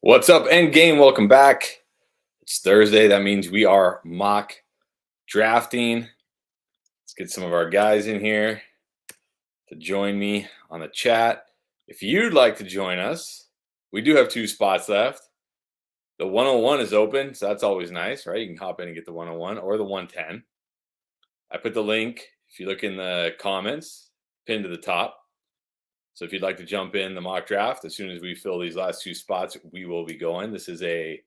What's up, Endgame? Welcome back. It's Thursday. That means we are mock drafting. Let's get some of our guys in here to join me on the chat. If you'd like to join us, we do have 2 spots left. The 101 is open, so that's always nice, right? You can hop in and get the 101 or the 110. I put the link, if you look in the comments, pinned to the top. So if you'd like to jump in the mock draft, as soon as we fill these last 2 spots, we will be going. This is a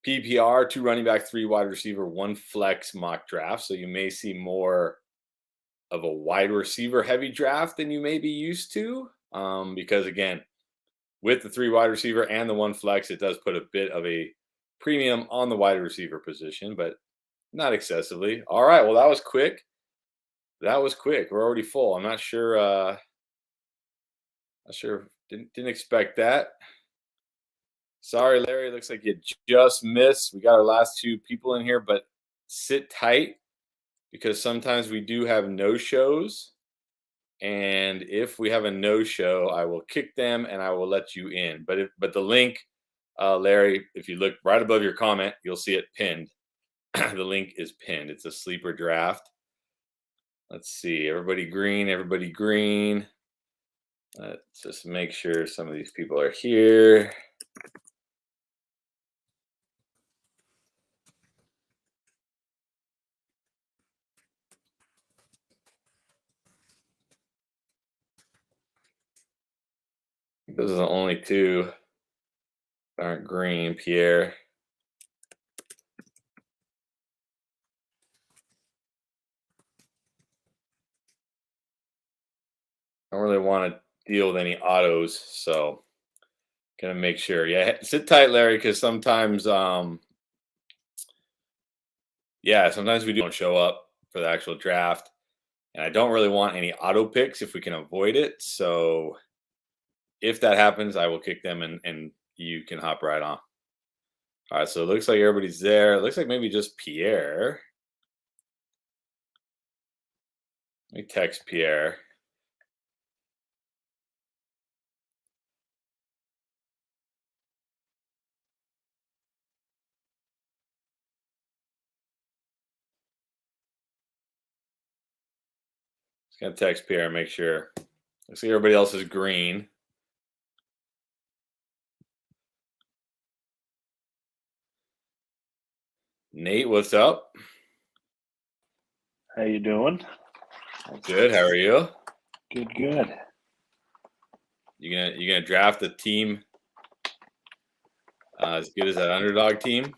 PPR, 2 running back, 3 wide receiver, 1 flex mock draft. So you may see more of a wide receiver heavy draft than you may be used to. Because again, with the 3 wide receiver and the 1 flex, it does put a bit of a premium on the wide receiver position, but not excessively. All right, well, that was quick. We're already full. I'm not sure. Didn't expect that. Sorry, Larry. Looks like you just missed. We got our last 2 people in here, but sit tight because sometimes we do have no-shows. And if we have a no-show, I will kick them and I will let you in. But the link, Larry, if you look right above your comment, you'll see it pinned. The link is pinned. It's a sleeper draft. Let's see. Everybody green. Let's just make sure some of these people are here. Those are the only 2 that aren't green, Pierre. I don't really want to deal with any autos, so gonna make sure. Yeah, sit tight, Larry, because sometimes sometimes we don't show up for the actual draft, and I don't really want any auto picks if we can avoid it. So if that happens, I will kick them and you can hop right on. All right, so it looks like everybody's there. It looks like maybe just Pierre. Let me text Pierre. Just gonna text Pierre and make sure. Looks like everybody else is green. Nate, what's up? How you doing? Good. How are you? Good. You gonna draft a team as good as that underdog team?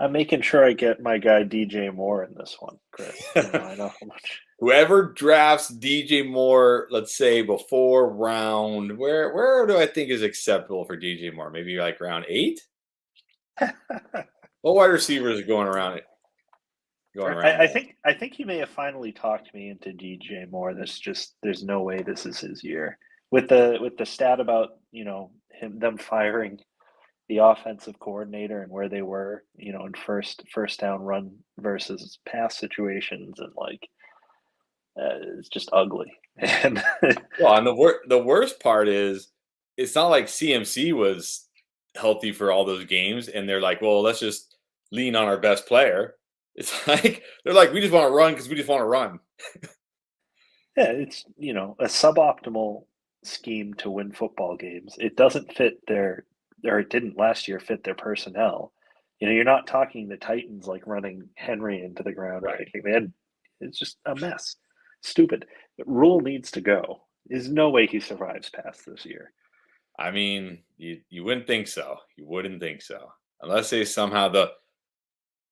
I'm making sure I get my guy DJ Moore in this one, Chris. I know how much. Whoever drafts DJ Moore, let's say before round, where do I think is acceptable for DJ Moore? Maybe like round 8. What wide receivers are going around it? I think he may have finally talked me into DJ Moore. There's no way this is his year. With the stat about them firing the offensive coordinator and where they were, in first down run versus pass situations, and it's just ugly. And well, and the worst part is it's not like CMC was healthy for all those games, and they're like, well, let's just lean on our best player. It's like they're like, we just want to run because we just want to run. Yeah, it's a suboptimal scheme to win football games. It doesn't fit or it didn't last year fit their personnel. You're not talking the Titans like running Henry into the ground or anything. It's just a mess. Stupid. Rule needs to go. There's no way he survives past this year. I mean, you wouldn't think so. You wouldn't think so. Unless they somehow the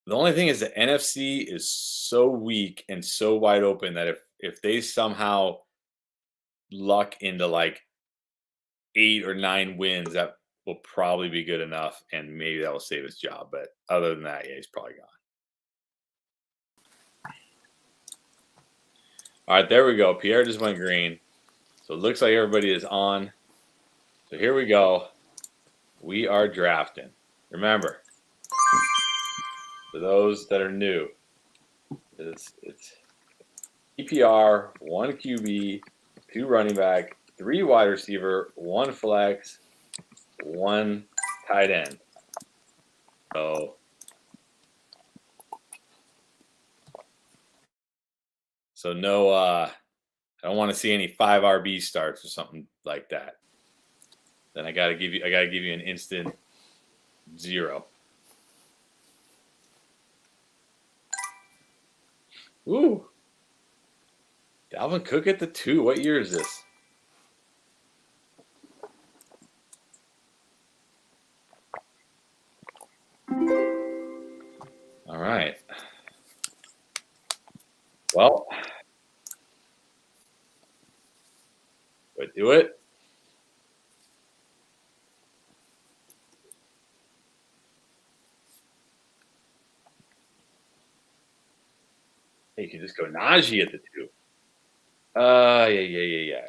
only thing is the NFC is so weak and so wide open that if they somehow luck into like 8 or 9 wins, that will probably be good enough, and maybe that will save his job. But other than that, yeah, he's probably gone. All right, there we go. Pierre just went green. So it looks like everybody is on. So here we go. We are drafting. Remember, for those that are new, it's PPR, 1 QB, 2 running back, 3 wide receiver, 1 flex, 1 tight end. So no, I don't want to see any 5 RB starts or something like that. Then I gotta give you an instant 0. Ooh. Dalvin Cook at the 2. What year is this? All right. Well, do it. Hey, you can just go Najee at the 2. Yeah.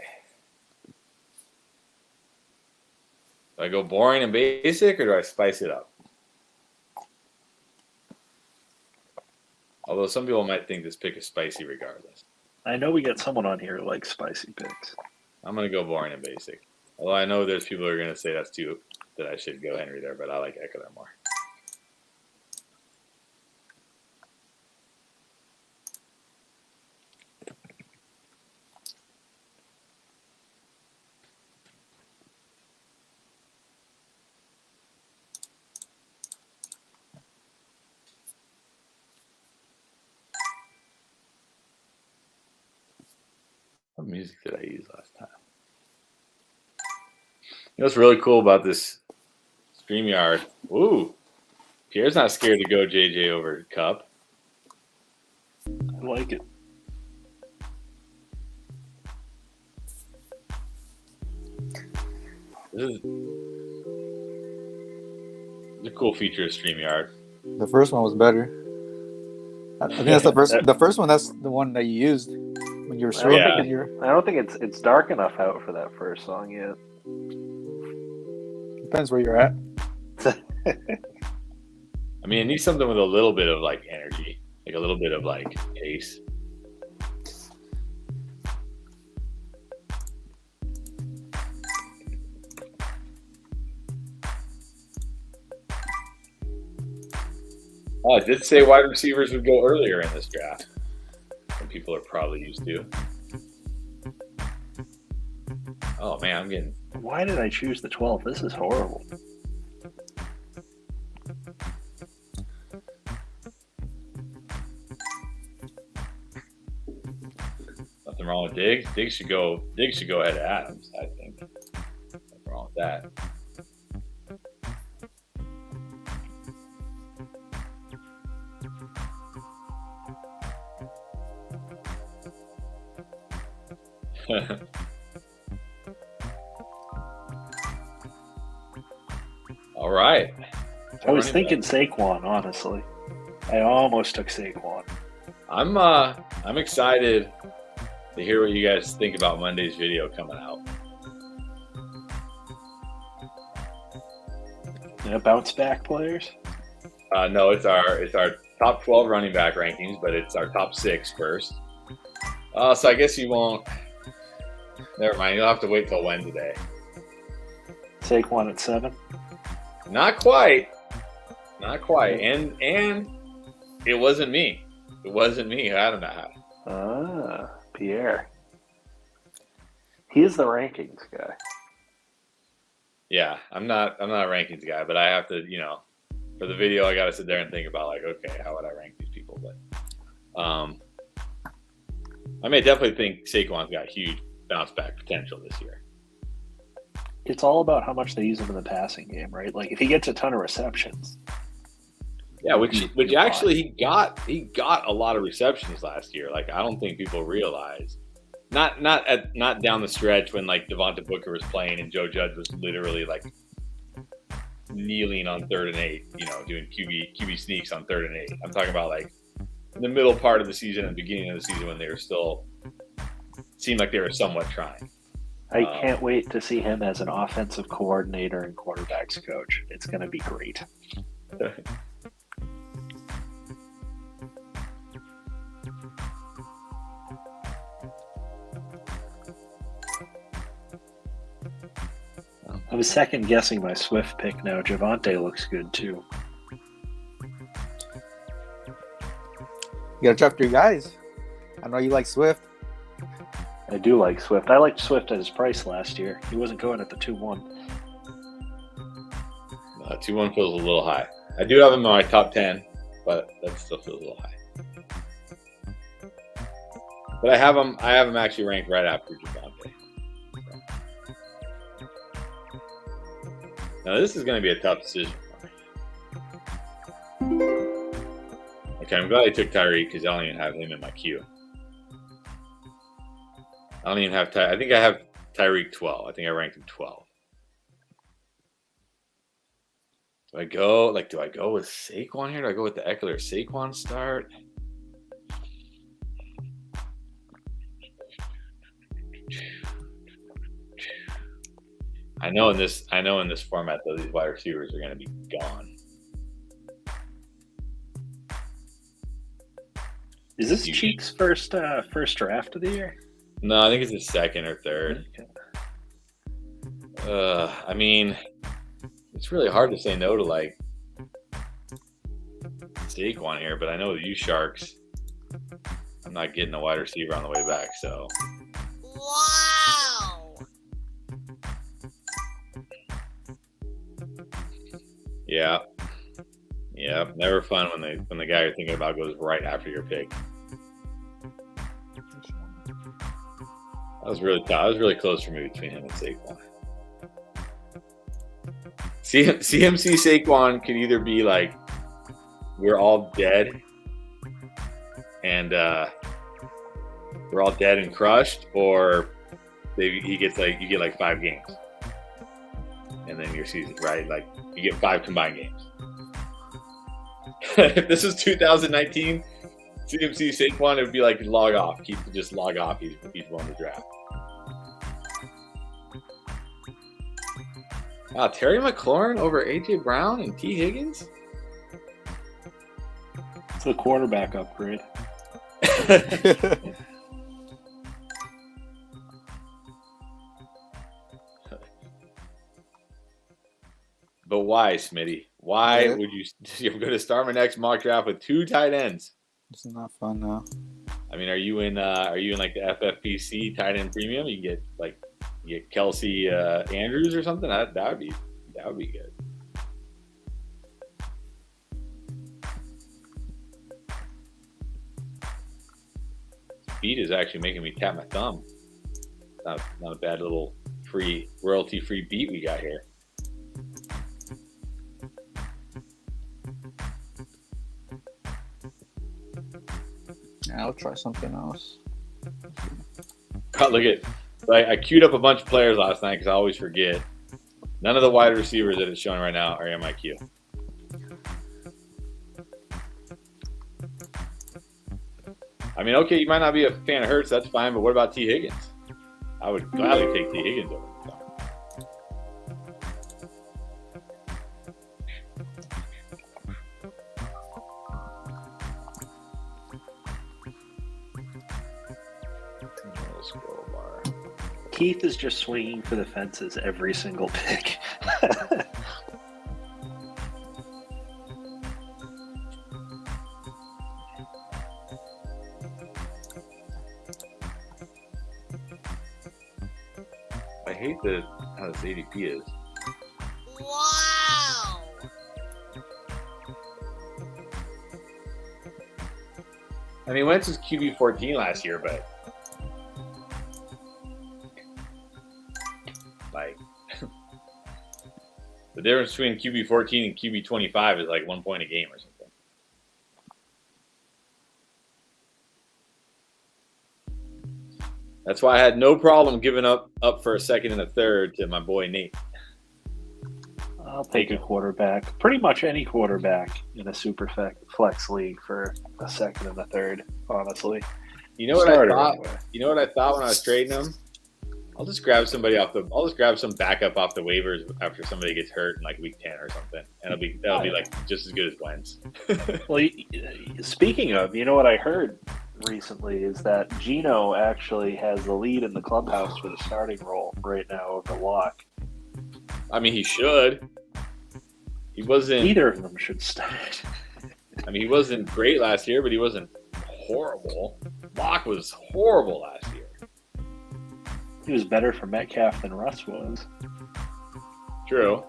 Do I go boring and basic, or do I spice it up? Although some people might think this pick is spicy regardless. I know we get someone on here who likes spicy picks. I'm going to go boring and basic. Although I know there's people who are going to say that I should go Henry there, but I like Eckler more. What music did I use last time? You know what's really cool about this StreamYard? Ooh, Pierre's not scared to go JJ over Cup. I like it. This is a cool feature of StreamYard. The first one was better. I think that's the first. The first one, that's the one that you used when you were streaming. I don't think it's dark enough out for that first song yet. Depends where you're at. I mean, it needs something with a little bit of like energy, like a little bit of like pace. Oh, I did say wide receivers would go earlier in this draft than people are probably used to. Oh man, I'm getting. Why did I choose the 12? This is horrible. Nothing wrong with Diggs. Diggs should go ahead of Adams, I think. Nothing wrong with that. All right. I was thinking Saquon, honestly. I almost took Saquon. I'm excited to hear what you guys think about Monday's video coming out. Yeah, bounce back players? No, it's our top 12 running back rankings, but it's our top 6 first. So I guess you won't. Never mind. You'll have to wait till Wednesday. Saquon at 7. Not quite. And it wasn't me. It wasn't me who had him at half. Ah, Pierre. He's the rankings guy. Yeah, I'm not a rankings guy, but I have to, for the video, I got to sit there and think about like, okay, how would I rank these people? But I may definitely think Saquon's got huge bounce back potential this year. It's all about how much they use him in the passing game, right? Like if he gets a ton of receptions. Yeah, which actually he got a lot of receptions last year. Like I don't think people realize. Not down the stretch when like Devonta Booker was playing and Joe Judge was literally like kneeling on 3rd and 8, doing QB sneaks on 3rd and 8. I'm talking about like in the middle part of the season and beginning of the season when they were still seemed like they were somewhat trying. I can't wait to see him as an offensive coordinator and quarterbacks coach. It's going to be great. I was second guessing my Swift pick now. Javonte looks good too. You gotta draft your guys. I know you like Swift. I do like Swift. I liked Swift at his price last year. He wasn't going at the 2-1. 2-1 feels a little high. I do have him in my top 10, but that still feels a little high. But I have him actually ranked right after Javonte. Now this is going to be a tough decision for me. Okay, I'm glad I took Tyreek because I don't even have him in my queue. I don't even have I think I have Tyreek 12. I think I ranked him 12. Do I go with Saquon here? Do I go with the Eckler Saquon start? I know in this format though, these wide receivers are going to be gone. Is this Cheek's first draft of the year? No, I think it's his second or third. Okay. I mean, it's really hard to say no to like Saquon here, but I know with you Sharks, I'm not getting a wide receiver on the way back. So, wow. Yeah. Never fun when the guy you're thinking about goes right after your pick. That was really tough. That was really close for me between him and Saquon. CMC Saquon could either be like we're all dead and we're all dead and crushed, or you get like 5 games, and then your season, right? Like you get 5 combined games. If this is 2019 CMC Saquon, it would be like log off. Just log off. He's won the draft. Wow, Terry McLaurin over AJ Brown and T Higgins. It's a quarterback upgrade. But why, Smitty? Why would you're going to start my next mock draft with 2 tight ends? It's not fun now. I mean, are you in like the FFPC tight end premium? You get Kelsey Andrews or something. That would be good. Speed is actually making me tap my thumb. Not a bad little royalty-free beat we got here. Yeah, I'll try something else. Oh, look at, I queued up a bunch of players last night because I always forget. None of the wide receivers that it's showing right now are in my queue. I mean, okay, you might not be a fan of Hurts, that's fine, but what about T. Higgins? I would gladly take T. Higgins over him. Keith is just swinging for the fences every single pick. I hate how this ADP is. Wow. I mean, Wentz was QB 14 last year, but like the difference between QB 14 and QB 25 is like 1 point a game or something. That's why I had no problem giving up for a second and a third to my boy Nate. I'll take a quarterback. Pretty much any quarterback in a super flex league for a second and a third, honestly. You know what I thought? Anyway. You know what I thought when I was trading them? I'll just grab some backup off the waivers after somebody gets hurt in like week 10 or something, and that'll be like just as good as Wentz. Well, speaking of, you know what I heard recently is that Gino actually has the lead in the clubhouse for the starting role right now over Locke. I mean, he should. He wasn't. Neither of them should start. I mean, he wasn't great last year, but he wasn't horrible. Locke was horrible last year. He was better for Metcalf than Russ was. True.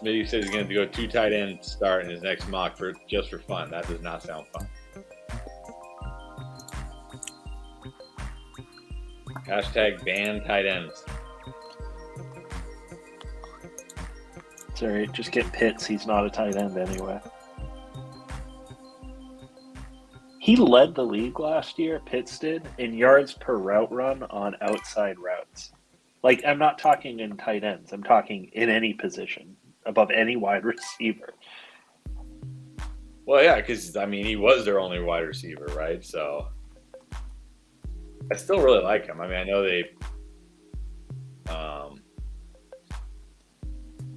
Smitty says he's going to go 2 tight end start in his next mock just for fun. That does not sound fun. Hashtag ban tight ends. It's all right. Just get Pitts. He's not a tight end anyway. He led the league last year, Pitts did, in yards per route run on outside routes. Like, I'm not talking in tight ends. I'm talking in any position, above any wide receiver. Well, yeah, because, I mean, he was their only wide receiver, right? So, I still really like him. I mean, I know they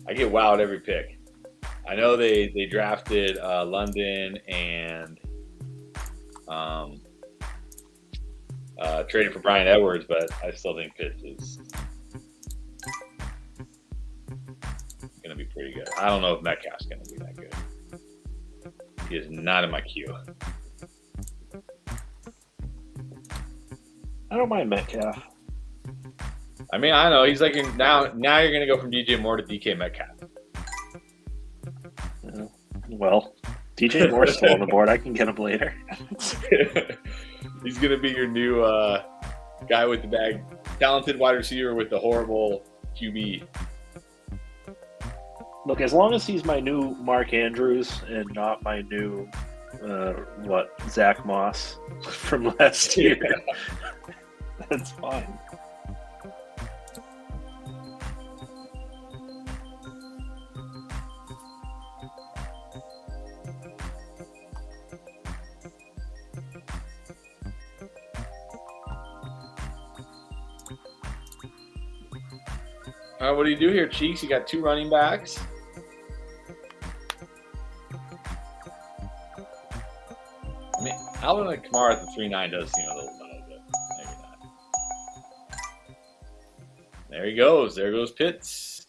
I get wowed every pick. I know they drafted London and traded for Bryan Edwards, but I still think Pitts is going to be pretty good. I don't know if Metcalf's going to be that good. He is not in my queue. I don't mind Metcalf. I mean, I know he's like now you're going to go from DJ Moore to DK Metcalf. Well, DJ Moore's still on the board. I can get him later. He's going to be your new guy with the bag, talented wide receiver with the horrible QB. Look, as long as he's my new Mark Andrews and not my new, Zach Moss from last year, that's fine. All right, what do you do here, Cheeks? You got 2 running backs. I mean, Alvin and Kamara at the 3.9 does seem a little low, but maybe not. There he goes. There goes Pitts.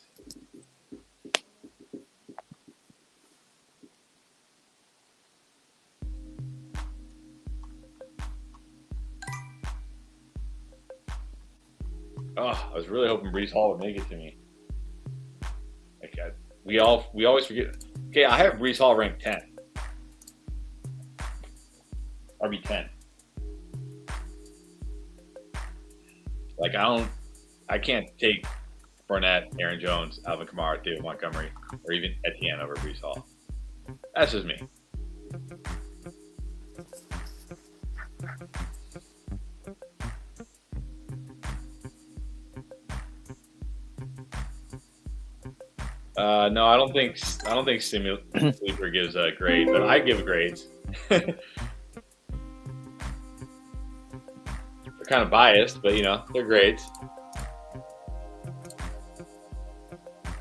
Oh, I was really hoping Breece Hall would make it to me. Okay, we always forget. Okay, I have Breece Hall ranked 10. RB 10. Like I can't take Fournette, Aaron Jones, Alvin Kamara, David Montgomery, or even Etienne over Breece Hall. That's just me. No, I don't think Sleeper gives a grade, but I give grades. They're kind of biased, but they're grades. I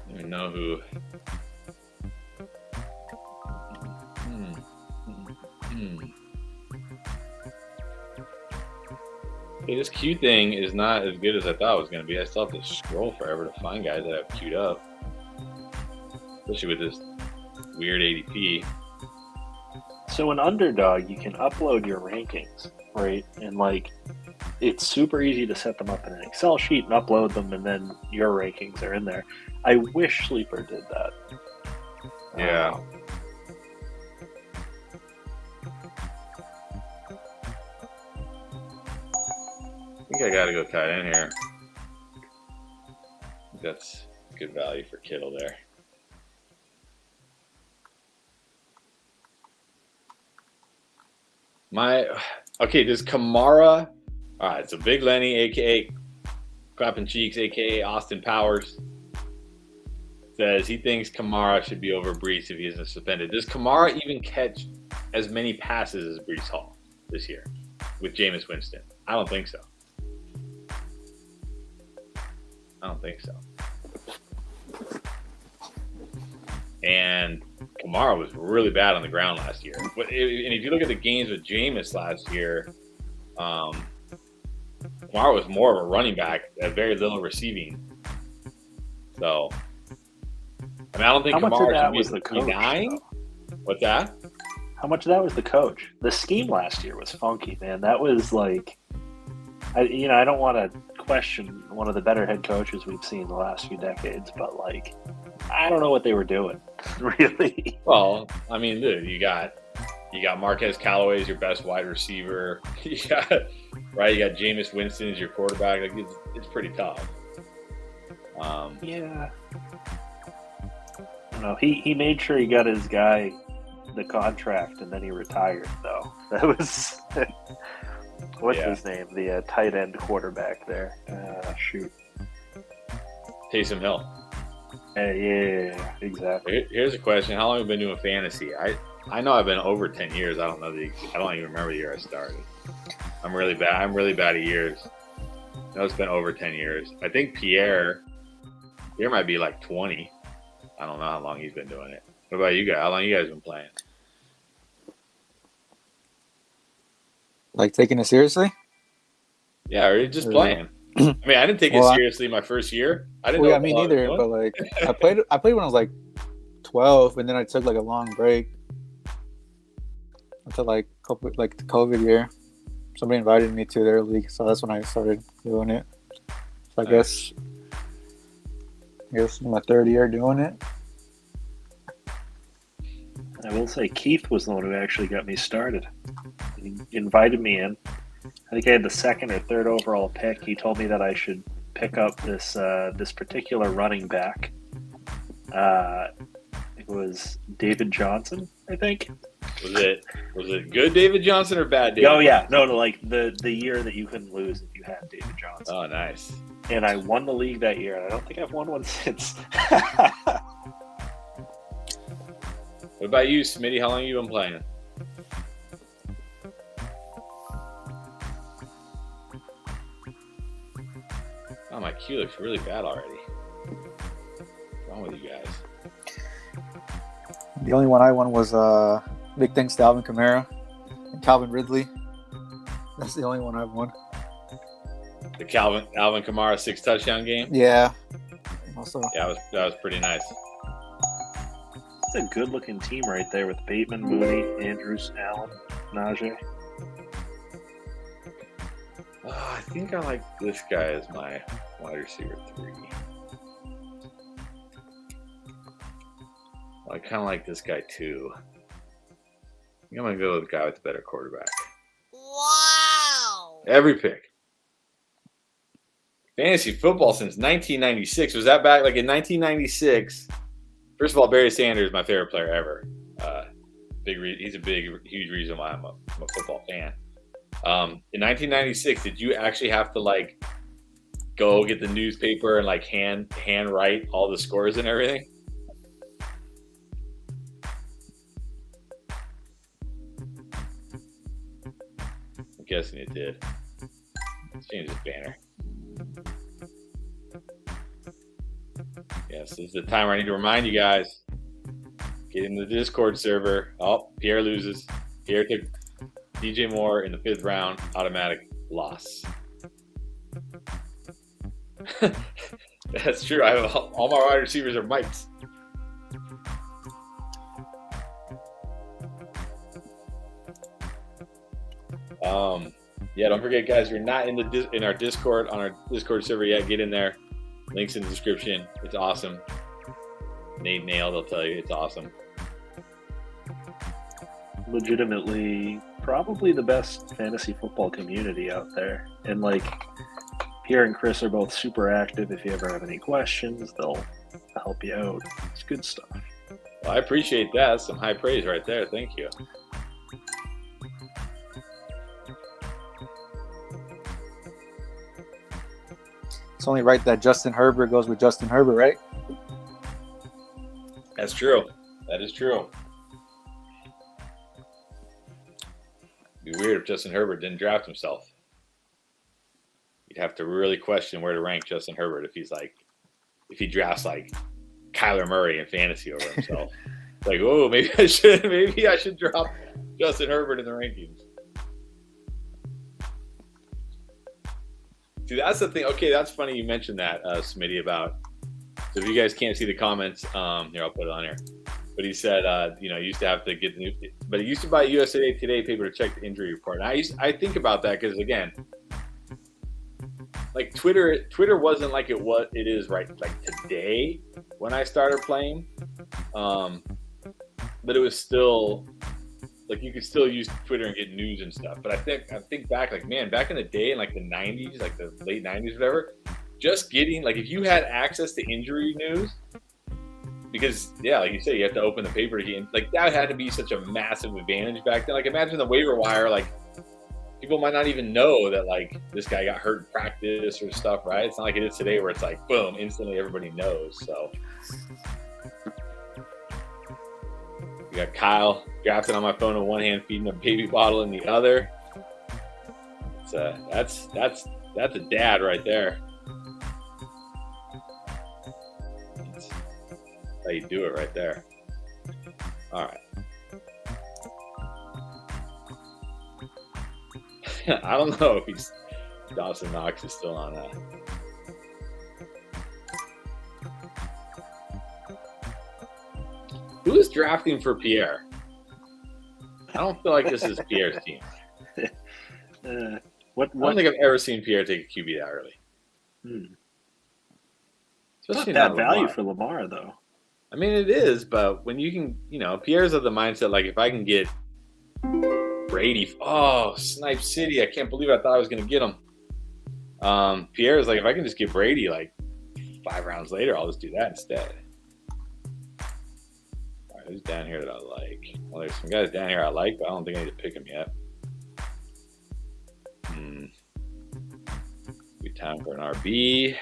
don't even know who. Hey, this queue thing is not as good as I thought it was going to be. I still have to scroll forever to find guys that I've queued up. Especially with this weird ADP. So in Underdog, you can upload your rankings, right? And it's super easy to set them up in an Excel sheet and upload them, and then your rankings are in there. I wish Sleeper did that. Yeah. I think I got to go tight end here. I think that's good value for Kittle there. Does Kamara? All right, so Big Lenny, aka Clapping Cheeks, aka Austin Powers, says he thinks Kamara should be over Breece if he isn't suspended. Does Kamara even catch as many passes as Breece Hall? this year with Jameis Winston? I don't think so. And Kamara was really bad on the ground last year. And if you look at the games with Jameis last year, Kamara was more of a running back at very little receiving. So, I mean, I don't think Kamara was the coach. What's that? How much of that was the coach? The scheme last year was funky, man. That was like, I don't want to question one of the better head coaches we've seen the last few decades, but like, I don't know what they were doing, really. Well, I mean, dude, you got Marquez Callaway as your best wide receiver. You got Jameis Winston as your quarterback. Like, it's pretty tough. Yeah. No, he made sure he got his guy the contract, and then he retired. Though that was what's his name, the tight end quarterback there. Shoot, Taysom Hill. Yeah, exactly. Here's a question: how long have you been doing fantasy? I know I've been over 10 years. I don't even remember the year I started. I'm really bad at years. I know it's been over 10 years. I think Pierre might be like 20. I don't know how long he's been doing it. What about you guys? How long you guys been playing? Like taking it seriously? Yeah, or just playing. I mean, I didn't take it seriously my first year. I didn't. Well, yeah, me neither. But like, I played when I was like 12, and then I took like a long break until like the COVID year. Somebody invited me to their league, so that's when I started doing it. So I guess my third year doing it. I will say Keith was the one who actually got me started. He invited me in. I think I had the second or third overall pick. He told me that I should pick up this particular running back. It was David Johnson, I think. Was it good David Johnson or bad David? Oh yeah, no, like the year that you couldn't lose if you had David Johnson. Oh, nice. And I won the league that year. I don't think I've won one since. What about you, Smitty? How long have you been playing? Oh, my cue looks really bad already. What's wrong with you guys? The only one I won was big thanks to Alvin Kamara and Calvin Ridley. That's the only one I've won. The Alvin Kamara 6 touchdown game? Yeah. Also. Yeah, that was pretty nice. It's a good-looking team right there with Bateman, Mooney, Andrews, Allen, Najee. I think I like this guy as my wide receiver 3. I kind of like this guy too. I think I'm going to go with the guy with the better quarterback. Wow! Every pick. Fantasy football since 1996. Was that back like in 1996? First of all, Barry Sanders is my favorite player ever. He's a huge reason why I'm a football fan. In 1996, did you actually have to like go get the newspaper and like hand write all the scores and everything? I'm guessing it did. Let's change this banner. Yes, this is the time where I need to remind you guys. Get in the Discord server. Oh, Pierre loses. Pierre took DJ Moore in the 5th round. Automatic loss. That's true. I have all my wide receivers are Mikes. Yeah, don't forget, guys. You're not in our Discord on our Discord server yet. Get in there. Links in the description. It's awesome. Nate Nail, they'll tell you it's awesome. Legitimately, probably the best fantasy football community out there. And like, Pierre and Chris are both super active. If you ever have any questions, they'll help you out. It's good stuff. Well, I appreciate that. That's some high praise right there. Thank you. It's only right that Justin Herbert goes with Justin Herbert, right? That's true. That is true. It'd be weird if Justin Herbert didn't draft himself. You'd have to really question where to rank Justin Herbert if he drafts like Kyler Murray in fantasy over himself. Like, oh, maybe I should drop Justin Herbert in the rankings. See, that's the thing. Okay, that's funny you mentioned that, Smitty, about. So if you guys can't see the comments, here, I'll put it on here. But he said, used to have to get but he used to buy USA Today paper to check the injury report. And I think about that because, again, like Twitter wasn't like it is right like today when I started playing. But it was still like you could still use Twitter and get news and stuff. But I think back, like, man, back in the day in like the 90s, like the late 90s, whatever, just getting like if you had access to injury news, because like you say, you have to open the paper again. Like that had to be such a massive advantage back then. Like imagine the waiver wire, like people might not even know that like this guy got hurt in practice or stuff, right? It's not like it is today where it's like boom, instantly everybody knows. So we got Kyle drafting on my phone in one hand, feeding a baby bottle in the other. That's a dad right there. That's how you do it right there. All right. I don't know if Dawson Knox is still on that. Who is drafting for Pierre? I don't feel like this is Pierre's team. I don't think I've ever seen Pierre take a QB that early. Especially not that value for Lamar, though. I mean, it is, but when you can, Pierre's of the mindset, like, if I can get Brady, Snipe City, I can't believe I thought I was going to get him. Pierre's like, if I can just get Brady, like, 5 rounds later, I'll just do that instead. All right, who's down here that I like? Well, there's some guys down here I like, but I don't think I need to pick them yet. Be time for an RB.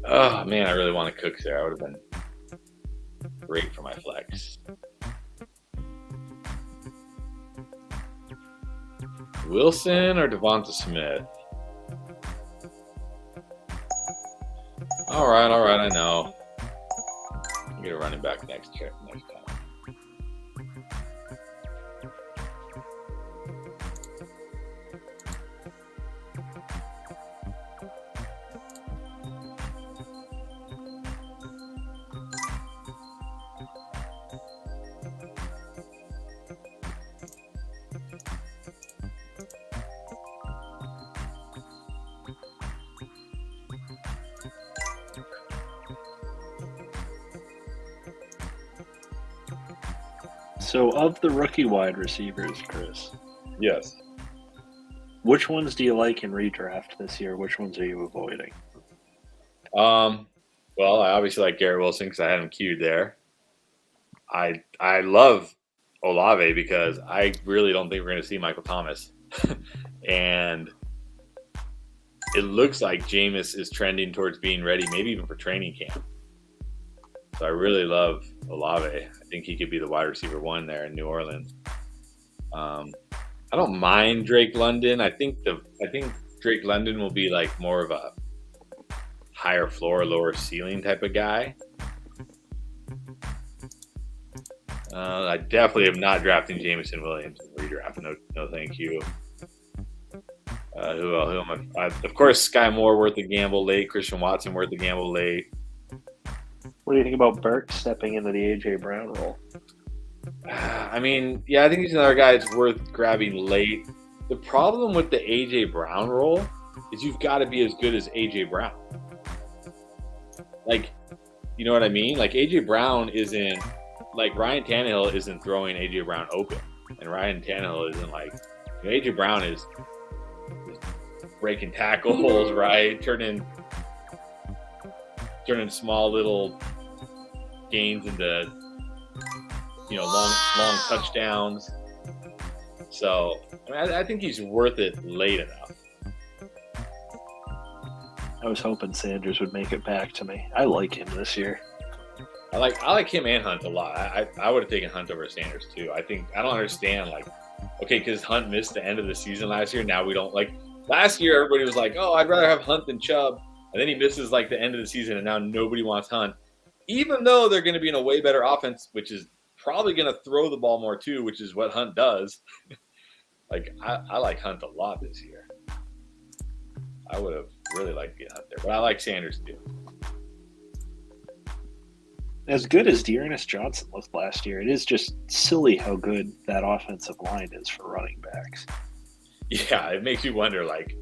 Oh man, I really want to cook there. I would have been great for my flex. Wilson or Devonta Smith? All right, I know. I'll get a running back next time. So, of the rookie wide receivers, Chris. Yes. Which ones do you like in redraft this year? Which ones are you avoiding? Well, I obviously like Garrett Wilson because I had him queued there. I love Olave because I really don't think we're going to see Michael Thomas. And it looks like Jameis is trending towards being ready, maybe even for training camp. So I really love Olave. I think he could be the wide receiver 1 there in New Orleans. I don't mind Drake London. I think Drake London will be like more of a higher floor, lower ceiling type of guy. I definitely am not drafting Jameson Williams in redraft. No, thank you. Who am I? Of course, Sky Moore worth a gamble late. Christian Watson worth a gamble late. What do you think about Burke stepping into the A.J. Brown role? I mean, yeah, I think he's another guy that's worth grabbing late. The problem with the A.J. Brown role is you've got to be as good as A.J. Brown. Like, you know what I mean? Like, A.J. Brown isn't – like, Ryan Tannehill isn't throwing A.J. Brown open. And Ryan Tannehill isn't like – A.J. Brown is breaking tackles, right? Turning small little gains into, long touchdowns. So I think he's worth it late enough. I was hoping Sanders would make it back to me. I like him this year. I like him and Hunt a lot. I would have taken Hunt over Sanders too. I don't understand, like, okay, because Hunt missed the end of the season last year. Now we don't like. Last year everybody was like, oh, I'd rather have Hunt than Chubb, and then he misses like the end of the season, and now nobody wants Hunt, even though they're going to be in a way better offense, which is probably going to throw the ball more too, which is what Hunt does. Like I like Hunt a lot this year. I would have really liked to get Hunt there, but I like Sanders too. As good as Dearness Johnson looked last year, it is just silly how good that offensive line is for running backs. Yeah, it makes you wonder, like,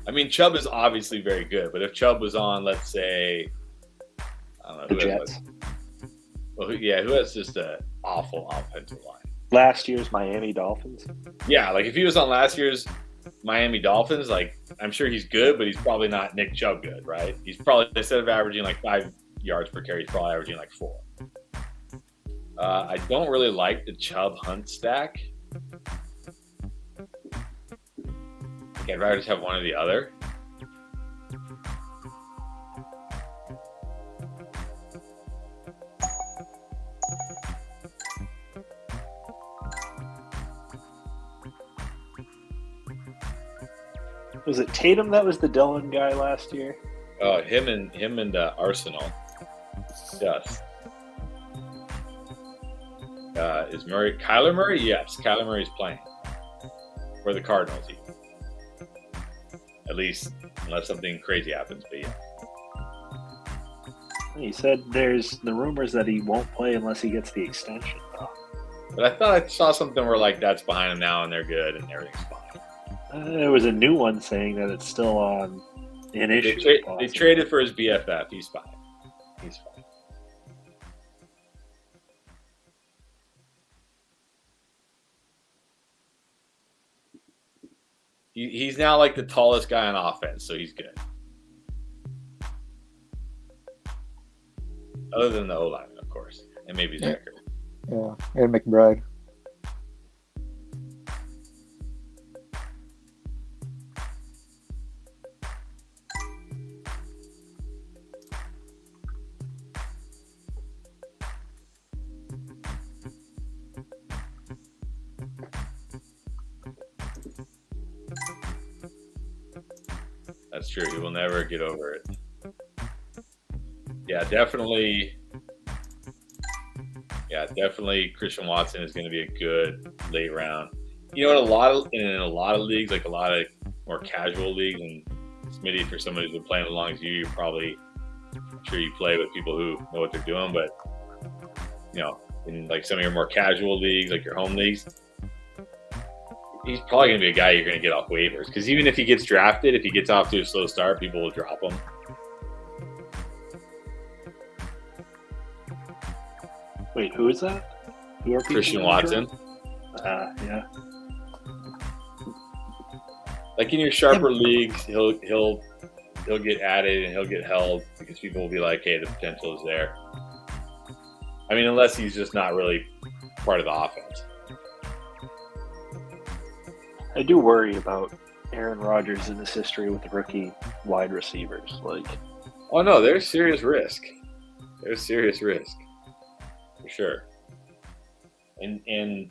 I mean, Chubb is obviously very good, but if Chubb was on, let's say, I don't know, the Jets. Who has just an awful offensive line? Last year's Miami Dolphins. Yeah, like if he was on last year's Miami Dolphins, like, I'm sure he's good, but he's probably not Nick Chubb good, right? He's probably, instead of averaging like 5 yards per carry, he's probably averaging like 4. I don't really like the Chubb Hunt stack. I'd rather just have one or the other. Was it Tatum that was the Dillon guy last year? Oh, him and Arsenal. Yes. Is Murray Kyler Murray? Yes, Kyler Murray's playing for the Cardinals. At least, unless something crazy happens, but yeah. He said there's the rumors that he won't play unless he gets the extension, though. But I thought I saw something where like that's behind him now and they're good and everything's fine. There was a new one saying that it's still on an issue. They traded for his BFF. He's fine. He's fine. He's now like the tallest guy on offense, so he's good. Other than the O-line, of course, and maybe Zachary. Yeah, and McBride. That's true. He will never get over it. Yeah, definitely. Yeah, definitely. Christian Watson is going to be a good late round. You know, in a lot of leagues, like a lot of more casual leagues, and Smitty, for somebody who's been playing as long as you, I'm sure you play with people who know what they're doing. But you know, in like some of your more casual leagues, like your home leagues, he's probably going to be a guy you're going to get off waivers, because even if he gets drafted, if he gets off to a slow start, people will drop him. Wait, who is that? Who are Christian Watson. Yeah. Like in your sharper leagues, he'll get added and he'll get held because people will be like, "Hey, the potential is there." I mean, unless he's just not really part of the offense. I do worry about Aaron Rodgers and his history with rookie wide receivers. Like, oh no, there's serious risk. There's serious risk, for sure. And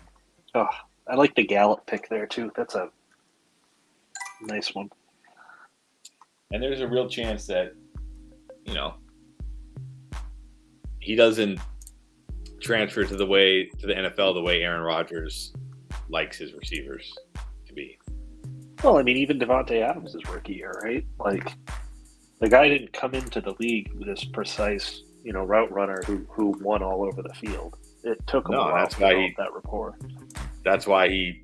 I like the Gallup pick there too. That's a nice one. And there's a real chance that, you know, he doesn't transfer to the NFL the way Aaron Rodgers likes his receivers to be. Well, I mean, even Devontae Adams is rookie year, right? Like, the guy didn't come into the league with this precise, you know, route runner who won all over the field. It took him a while to develop that rapport. That's why he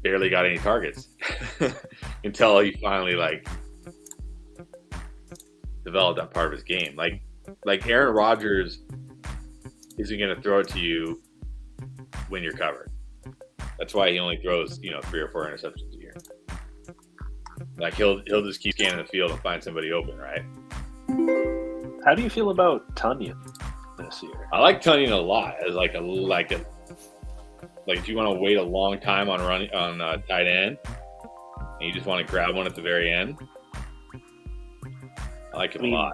barely got any targets until he finally developed that part of his game. Like Aaron Rodgers isn't going to throw it to you when you're covered. That's why he only throws, 3 or 4 interceptions a year. Like he'll just keep scanning the field and find somebody open, right? How do you feel about Tunyon this year? I like Tunyon a lot as Like if you want to wait a long time on tight end, and you just want to grab one at the very end, I like him a lot.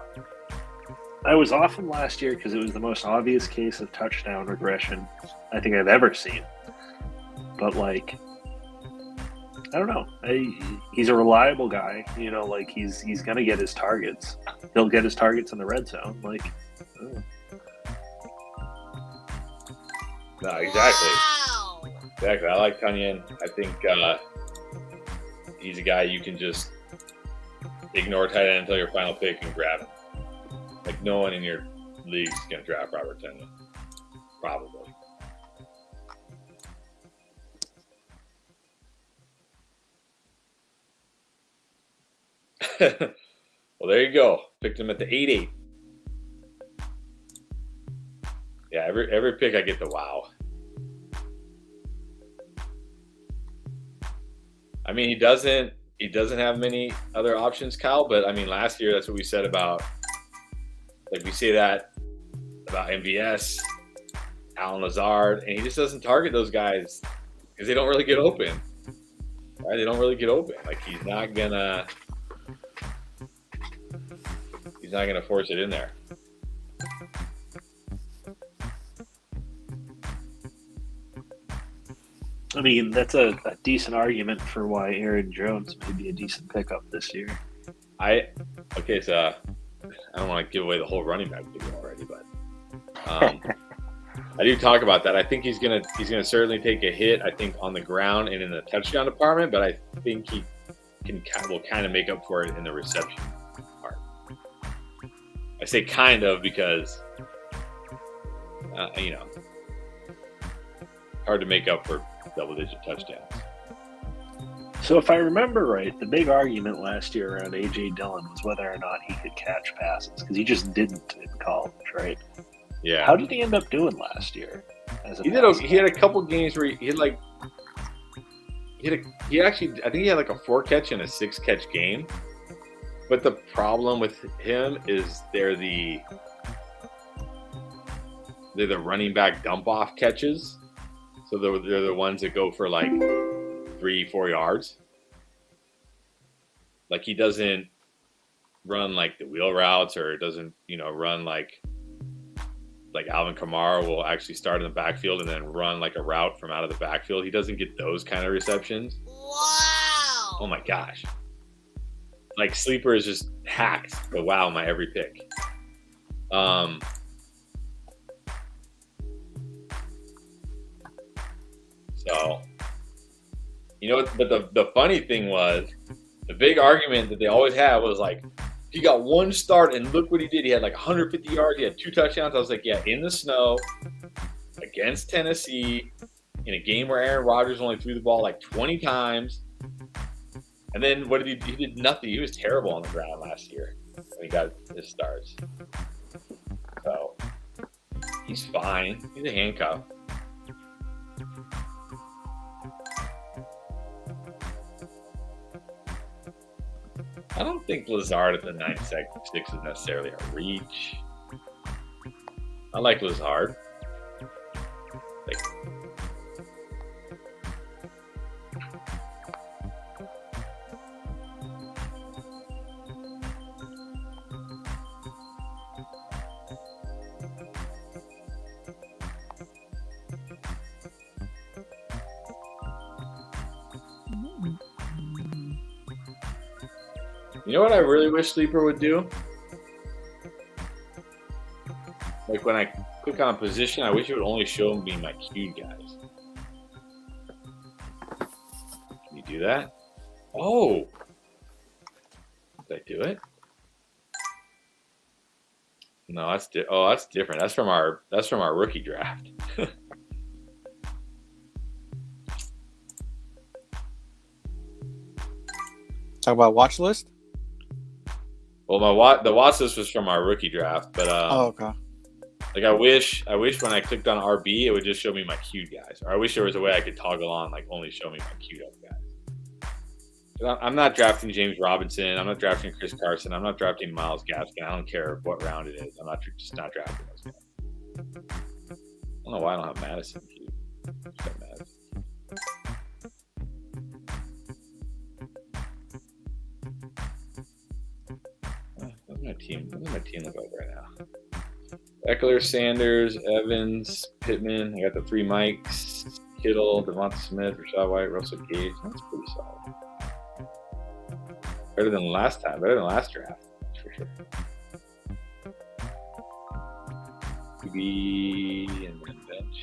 I was off him last year because it was the most obvious case of touchdown regression I think I've ever seen. But like, I don't know. He's a reliable guy. You know, like he's gonna get his targets. He'll get his targets in the red zone. Like, no, exactly. Wow. Exactly. I like Tunyon. I think he's a guy you can just ignore tight end until your final pick and grab him. Like no one in your league is gonna draft Robert Tunyon. Probably. Well, there you go. Picked him at the 8-8. Yeah, every pick I get the wow. I mean, he doesn't have many other options, Kyle. But I mean, last year that's what we said about. Like we say that about MVS, Alan Lazard, and he just doesn't target those guys because they don't really get open. Right? They don't really get open. Like he's not gonna force it in there. I mean, that's a decent argument for why Aaron Jones may be a decent pickup this year. Okay, so I don't want to give away the whole running back video already, but I do talk about that. I think he's gonna certainly take a hit. I think on the ground and in the touchdown department, but I think he will kind of make up for it in the reception part. I say kind of because hard to make up for double-digit touchdowns. So if I remember right, the big argument last year around A.J. Dillon was whether or not he could catch passes because he just didn't in college, right? Yeah. How did he end up doing last year? He had a couple games where he had I think he had like a 4-catch and a 6-catch game. But the problem with him is they're the running back dump-off catches. So they're the ones that go for like 3-4 yards. Like he doesn't run like the wheel routes or doesn't, run like Alvin Kamara will actually start in the backfield and then run like a route from out of the backfield. He doesn't get those kind of receptions. Wow. Oh my gosh. Like Sleeper is just hacked, but wow, my every pick. So, but the funny thing was, the big argument that they always had was like, he got one start and look what he did. He had like 150 yards. He had 2 touchdowns. I was like, yeah, in the snow against Tennessee in a game where Aaron Rodgers only threw the ball like 20 times. And then what did he do? He did nothing. He was terrible on the ground last year when he got his starts. So he's fine. He's a handcuff. I don't think Lazard at the 9-6 is necessarily a reach. I like Lazard. You know what I really wish Sleeper would do? Like when I click on position, I wish it would only show me my queued guys. Can you do that? Oh! Did I do it? No, that's that's different. That's from our rookie draft. Talk about watch list. Well, the watch list was from our rookie draft, but okay. Like I wish when I clicked on RB, it would just show me my queued guys. Or I wish there was a way I could toggle on like only show me my queued up guys. I'm not drafting James Robinson. I'm not drafting Chris Carson. I'm not drafting Myles Gaskin. I don't care what round it is. I'm just not drafting those guys. I don't know why I don't have Madison queued. Madison. What does my team look like right now? Eckler, Sanders, Evans, Pittman. I got the 3 Mikes, Kittle, Devonta Smith, Rashad White, Russell Gage. That's pretty solid. Better than last time. Better than last draft. That's for sure. QB and then bench.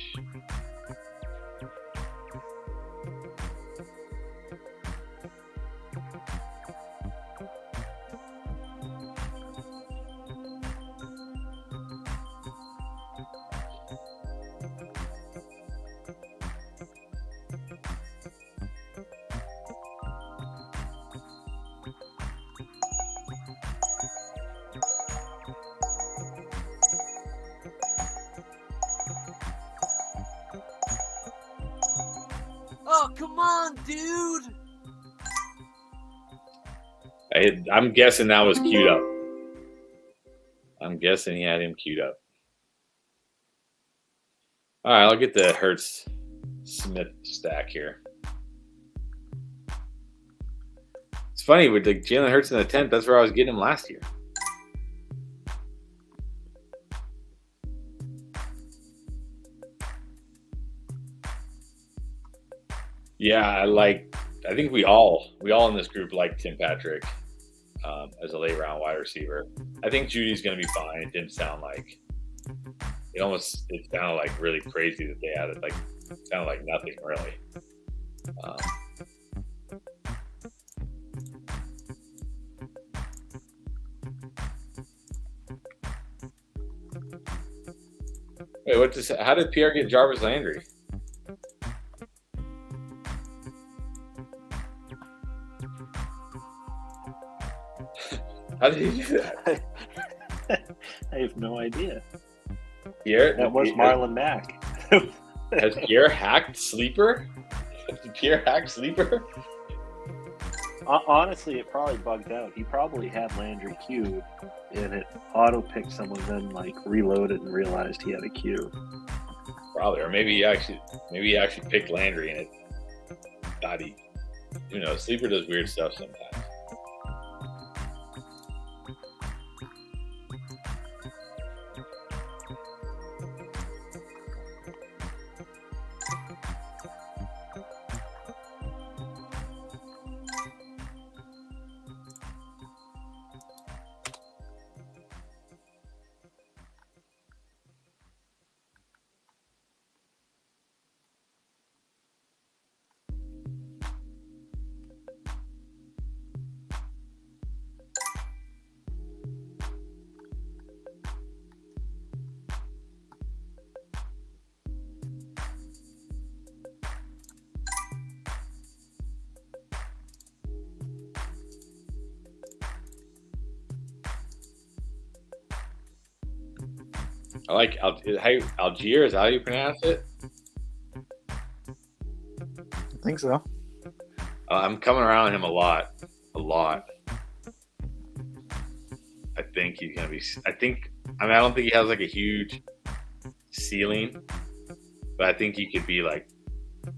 Oh, come on, dude! I'm guessing that was queued up. I'm guessing he had him queued up. All right, I'll get the Hurts Smith stack here. It's funny with the Jalen Hurts in the 10th. That's where I was getting him last year. Yeah, I think we all in this group like Tim Patrick as a late round wide receiver. I think Judy's going to be fine. It didn't sound like it sounded like really crazy that they had it. Like it sounded like nothing really. Wait, how did Pierre get Jarvis Landry? How did he do that? I have no idea. Pierre? That was Marlon Mack. Has Pierre hacked Sleeper? Did Pierre hack Sleeper? Honestly, it probably bugged out. He probably had Landry queued, and it auto-picked someone, then reloaded and realized he had a queue. Probably, or maybe he actually picked Landry and it thought he. Who knows? Sleeper does weird stuff sometimes. I like Algier. Is that how you pronounce it? I think so. I'm coming around him a lot. I think he's gonna be. I don't think he has like a huge ceiling, but I think he could be like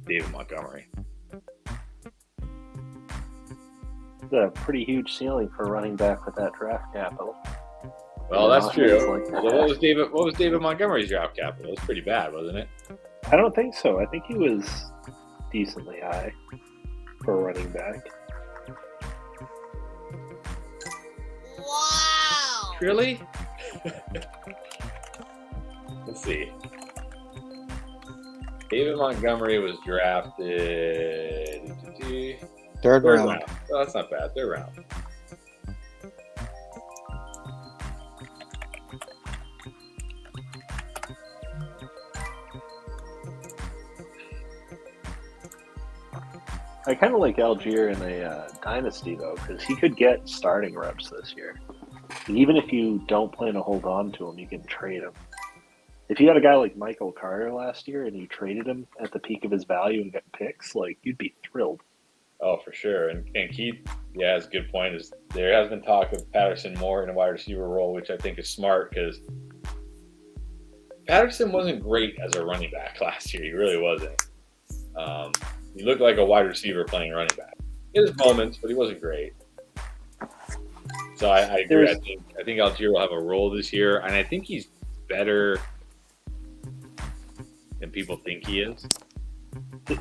David Montgomery. It's a pretty huge ceiling for running back with that draft capital. Well, that's true. What was David Montgomery's draft capital? It was pretty bad, wasn't it? I don't think so. I think he was decently high for a running back. Wow! Really? Let's see. David Montgomery was drafted Third round. Oh, that's not bad. Third round. I kind of like Algier in a dynasty, though, because he could get starting reps this year. And even if you don't plan to hold on to him, you can trade him. If you had a guy like Michael Carter last year and you traded him at the peak of his value and got picks, you'd be thrilled. Oh, for sure. And Keith, yeah, it's a good point. There has been talk of Patterson more in a wide receiver role, which I think is smart because Patterson wasn't great as a running back last year. He really wasn't. He looked like a wide receiver playing running back. He had his moments, but he wasn't great. So I agree. I think Algier will have a role this year, and I think he's better than people think he is.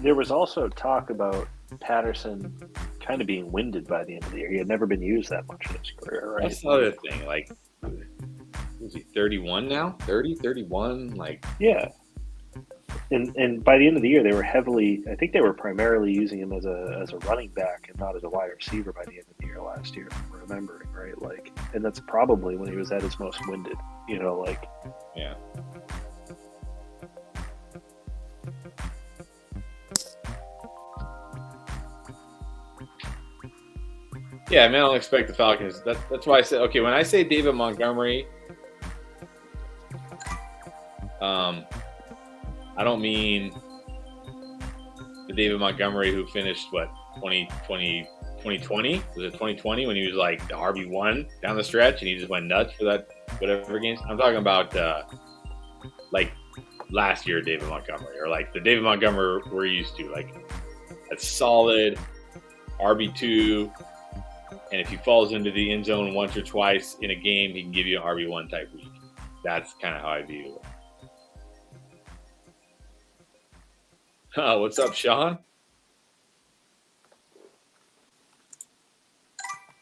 There was also talk about Patterson kind of being winded by the end of the year. He had never been used that much in his career, right? That's the other thing. Like, is he 31 now? 30, 31? Like, yeah. And by the end of the year, they were I think they were primarily using him as a running back and not as a wide receiver by the end of the year last year, if I'm remembering, right? Like, and that's probably when he was at his most winded, like. Yeah. Yeah, I mean, I don't expect the Falcons. That's why I said, okay, when I say David Montgomery, I don't mean the David Montgomery who finished, 2020? Was it 2020 when he was like the RB1 down the stretch and he just went nuts for that whatever games? I'm talking about like last year David Montgomery, or like the David Montgomery we're used to, like a solid RB2. And if he falls into the end zone once or twice in a game, he can give you an RB1 type week. That's kind of how I view it. What's up, Sean?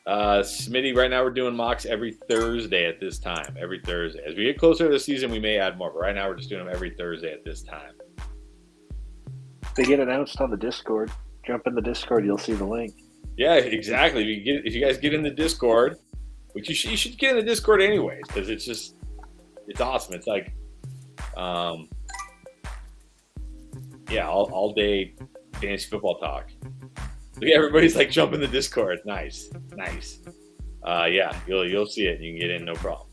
Smitty, right now we're doing mocks every Thursday at this time. Every Thursday. As we get closer to the season, we may add more, but right now we're just doing them every Thursday at this time. They get announced on the Discord. Jump in the Discord, you'll see the link. Yeah, exactly. If you guys get in the Discord, which you should get in the Discord anyways, because it's awesome. It's like, all day fantasy football talk. So yeah, everybody's like, jump in the Discord. Nice. Yeah, you'll see it and you can get in, no problem.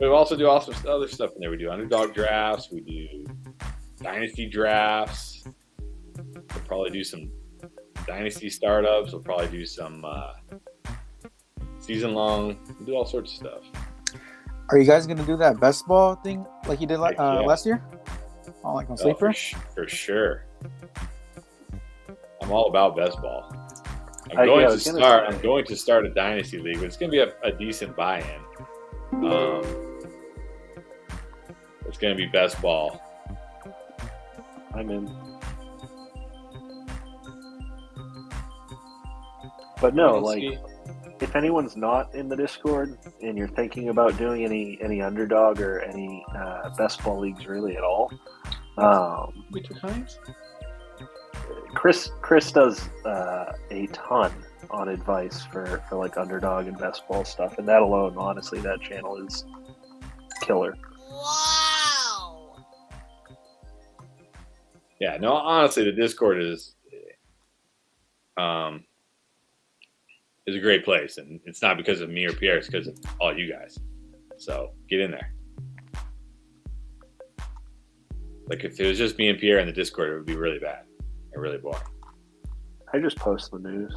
We also do awesome other stuff in there. We do underdog drafts. We do dynasty drafts. We'll probably do some dynasty startups. We'll probably do some season long. We'll do all sorts of stuff. Are you guys gonna do that best ball thing like you did last year? Oh, like on Sleeper? For sure. I'm all about best ball. I'm going to start a dynasty league, but it's going to be a decent buy-in. It's going to be best ball. I'm in. But no, like, if anyone's not in the Discord and you're thinking about doing any underdog or any best ball leagues really at all, Chris does a ton on advice for like underdog and best ball stuff, and that alone, honestly, that channel is killer. Wow. Yeah, no, honestly, the Discord is a great place, and it's not because of me or Pierre; it's because of all you guys. So get in there. Like, if it was just me and Pierre in the Discord, it would be really bad and really boring. I just post the news.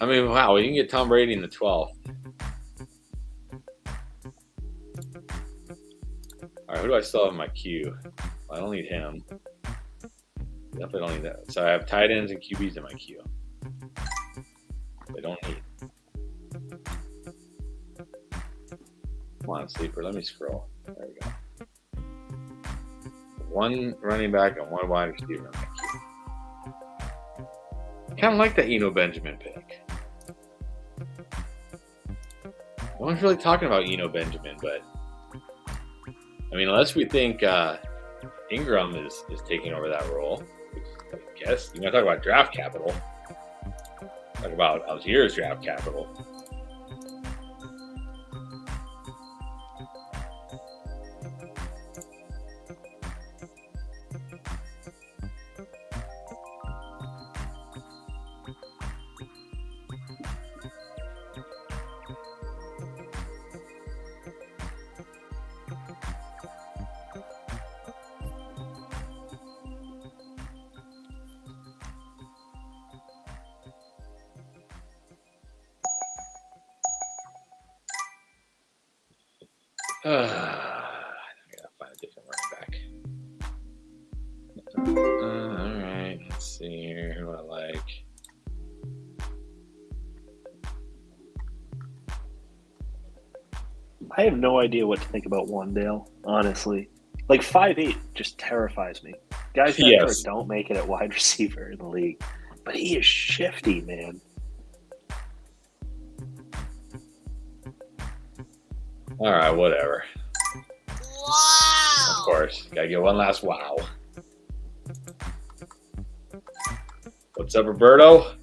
I mean, wow, we can get Tom Brady in the 12th. All right, who do I still have in my queue? I don't need him. Definitely don't need that. So I have tight ends and QBs in my queue. They don't need. Come on, sleeper. Let me scroll. There we go. One running back and one wide receiver in my queue. I kind of like that Eno Benjamin pick. No one's really talking about Eno Benjamin, but I mean, unless we think Ingram is taking over that role, which I guess you want to talk about draft capital. Talk about Algier's draft capital. I gotta find a different running back. All right, let's see here. Who do I like? I have no idea what to think about Wandale, honestly. Like 5'8" just terrifies me. Guys that hurt don't make it at wide receiver in the league. But he is shifty, man. All right, whatever. Wow. Of course. Gotta get one last wow. What's up, Roberto?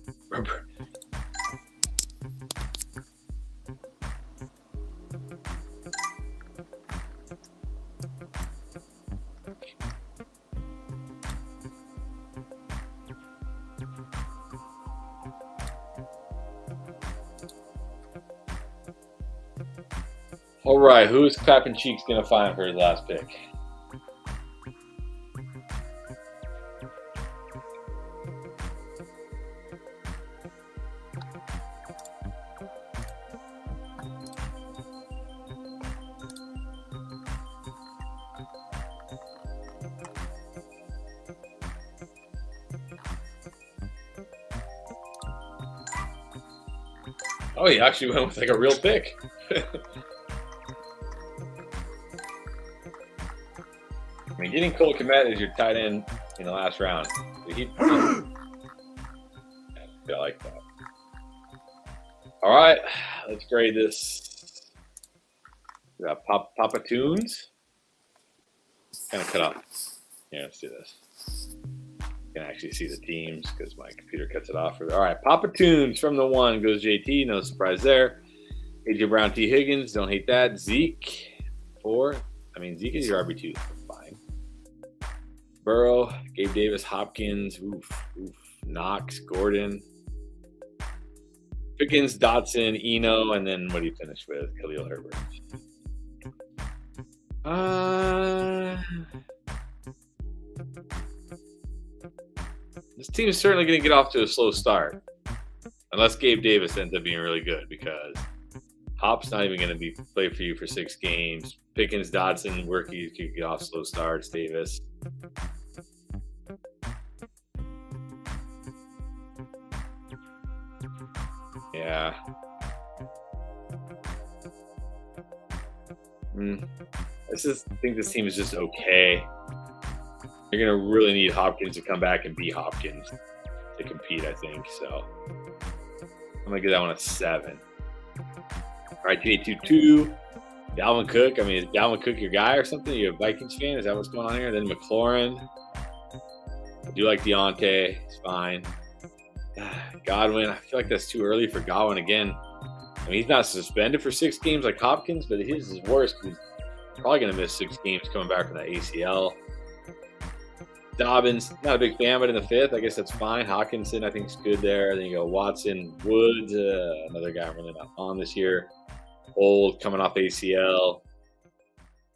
All right, who's Clapping Cheeks gonna find for his last pick? Oh, he actually went with like a real pick. I mean, getting Cole Kmet as your tight end in the last round. I like that. All right, let's grade this. We got Papa Tunes. Kind of cut off. Yeah, let's do this. You can actually see the teams because my computer cuts it off. All right, Papa Tunes from the 1 goes JT. No surprise there. AJ Brown, T. Higgins. Don't hate that. Zeke 4. I mean, Zeke is your RB2. Fine. Burrow, Gabe Davis, Hopkins. Oof. Knox, Gordon. Pickens, Dotson, Eno, and then what do you finish with? Khalil Herbert. This team is certainly going to get off to a slow start. Unless Gabe Davis ends up being really good, because Hop's not even going to play for you for 6 games. Pickens, Dotson, rookies could get off slow starts. Davis. Yeah. I just think this team is just okay. You're going to really need Hopkins to come back and be Hopkins to compete, I think. So I'm going to give that one a 7. All right, J22. Dalvin Cook. I mean, is Dalvin Cook your guy or something? You're a Vikings fan? Is that what's going on here? Then McLaurin. I do like Deontay. It's fine. Godwin. I feel like that's too early for Godwin again. I mean, he's not suspended for 6 games like Hopkins, but his is worse because he's probably going to miss 6 games coming back from that ACL. Dobbins, not a big fan, but in the 5th, I guess that's fine. Hawkinson, I think, is good there. Then you go Watson, Woods, another guy I'm really not on this year. Old, coming off ACL.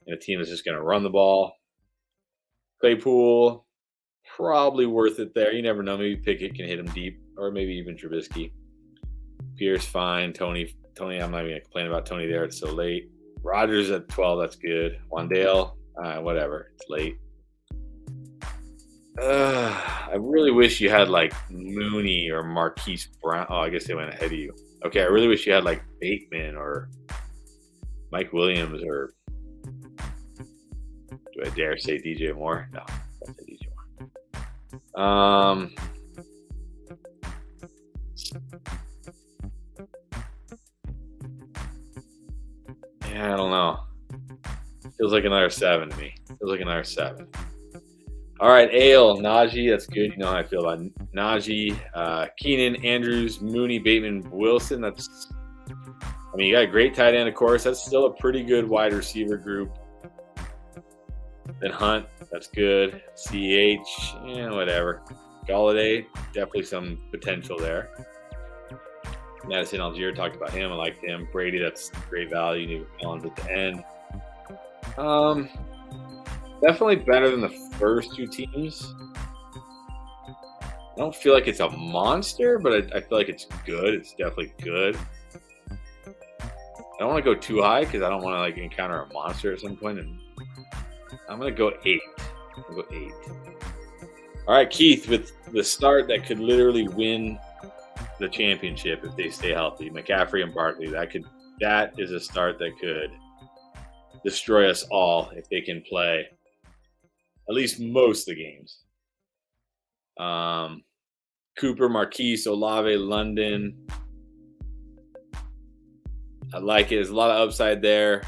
And a team that's just going to run the ball. Claypool, probably worth it there. You never know. Maybe Pickett can hit him deep, or maybe even Trubisky. Pierce, fine. Tony, I'm not even going to complain about Tony there. It's so late. Rodgers at 12, that's good. Wandale, whatever. It's late. I really wish you had like Mooney or Marquise Brown. Oh, I guess they went ahead of you. Okay, I really wish you had like Bateman or Mike Williams or do I dare say DJ Moore? No, don't say DJ Moore. Yeah, I don't know. Feels like another 7 to me. Feels like another 7. All right, Ale, Najee, that's good. You know how I feel about Najee. Keenan, Andrews, Mooney, Bateman, Wilson. I mean, you got a great tight end, of course. That's still a pretty good wide receiver group. Then Hunt, that's good. CH, whatever. Galladay, definitely some potential there. Madison Algier, talked about him. I liked him. Brady, that's great value. New Collins at the end. Definitely better than the first 2 teams. I don't feel like it's a monster, but I feel like it's good. It's definitely good. I don't want to go too high because I don't want to like encounter a monster at some point. And I'm going to go 8. I'll go 8. All right, Keith, with the start that could literally win the championship if they stay healthy, McCaffrey and Barkley, that is a start that could destroy us all if they can play at least most of the games. Cooper, Marquise, Olave, London. I like it. There's a lot of upside there.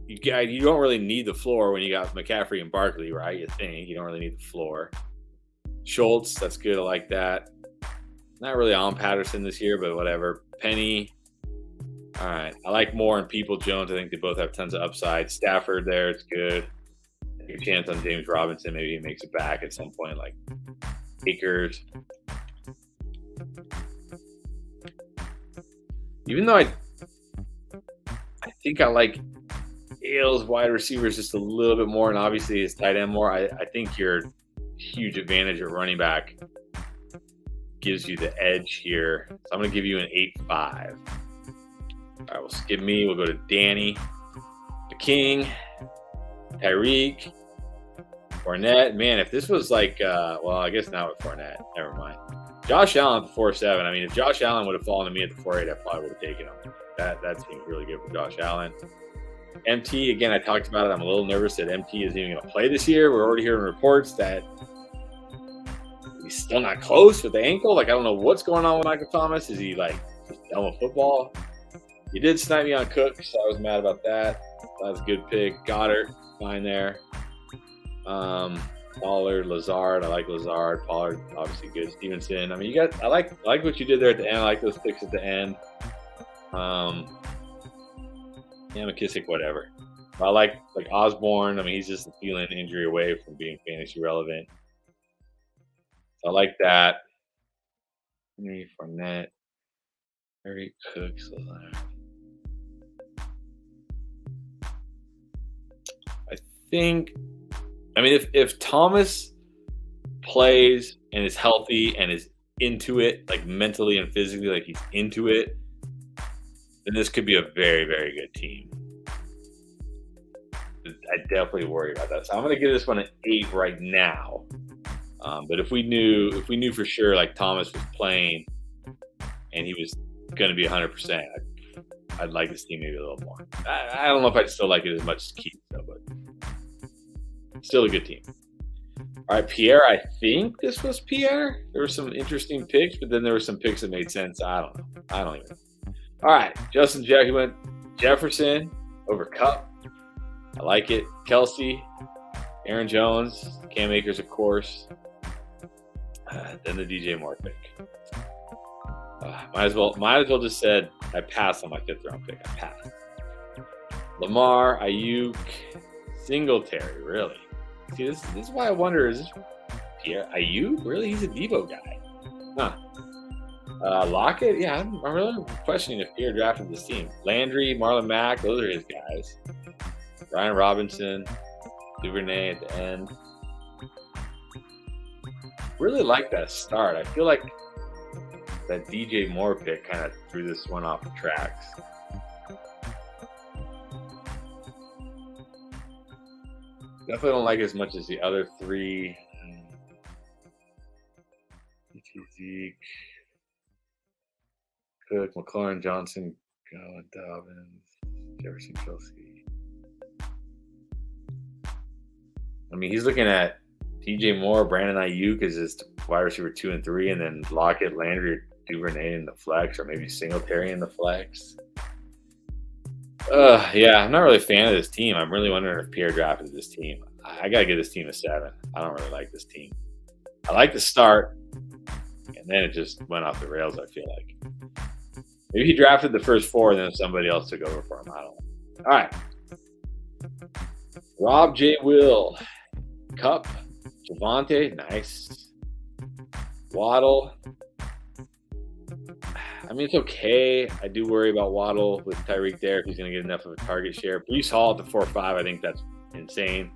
You don't really need the floor when you got McCaffrey and Barkley, right? You think you don't really need the floor. Schultz, that's good. I like that. Not really on Patterson this year, but whatever. Penny. All right. I like Moore and People Jones. I think they both have tons of upside. Stafford there, it's good. Take a chance on James Robinson. Maybe he makes it back at some point, like Akers. Even though I think I like Ailes wide receivers just a little bit more, and obviously his tight end more. I think your huge advantage at running back gives you the edge here. So I'm going to give you an 8-5. All right, we'll skip me. We'll go to Danny, the King, Tyreek, Fournette. Man, if this was like, well, I guess not with Fournette. Never mind. Josh Allen at the 4.7. I mean, if Josh Allen would have fallen to me at the 4.8, I probably would have taken him. That seems really good for Josh Allen. MT, again, I talked about it. I'm a little nervous that MT isn't even going to play this year. We're already hearing reports that he's still not close with the ankle. Like, I don't know what's going on with Michael Thomas. Is he, like, just done with football? He did snipe me on Cook, so I was mad about that. That was a good pick. Goddard, fine there. Pollard, Lazard. I like Lazard. Pollard, obviously good. Stevenson. I mean, I like what you did there at the end. I like those picks at the end. Yeah, McKissick, whatever. But I like Osborne. I mean, he's just a feeling injury away from being fantasy relevant. So I like that. Henry, Fournette, Harry Cooks. I mean, if Thomas plays and is healthy and is into it, like mentally and physically, like he's into it, then this could be a very, very good team. I definitely worry about that. So I'm going to give this one an 8 right now. But if we knew for sure, like Thomas was playing and he was going to be 100%, I'd like this team maybe a little more. I don't know if I'd still like it as much as Keith, though, but still a good team. All right, Pierre, I think this was Pierre. There were some interesting picks, but then there were some picks that made sense. I don't know. I don't even know. All right, Justin Jack, he went Jefferson over Cup. I like it. Kelsey, Aaron Jones, Cam Akers, of course. Then the DJ Moore pick. Might as well just said I passed on my 5th round pick. I passed. Lamar, Ayuk, Singletary, really. See, this is why I wonder, is this Pierre Ayuk? Really? He's a Debo guy. Huh. Lockett? Yeah, I'm really questioning if Pierre drafted this team. Landry, Marlon Mack, those are his guys. Ryan Robinson, Duvernay at the end. Really like that start. I feel like that DJ Moore pick kind of threw this one off the tracks. Definitely don't like it as much as the other 3. Zeke, Cook, McLaurin, Johnson, Dobbins, Jefferson, Kelsey. I mean, he's looking at DJ Moore, Brandon Ayuk as his wide receiver 2 and 3, and then Lockett, Landry, Duvernay in the flex, or maybe Singletary in the flex. Yeah, I'm not really a fan of this team. I'm really wondering if Pierre drafted this team. I got to give this team a 7. I don't really like this team. I like the start, and then it just went off the rails, I feel like. Maybe he drafted the first 4, and then somebody else took over for him. I don't know. All right. Rob J. Will. Cup. Javonte. Nice. Waddle. I mean, it's okay. I do worry about Waddle with Tyreek there if he's going to get enough of a target share. Breece Hall at the 4-5, I think that's insane.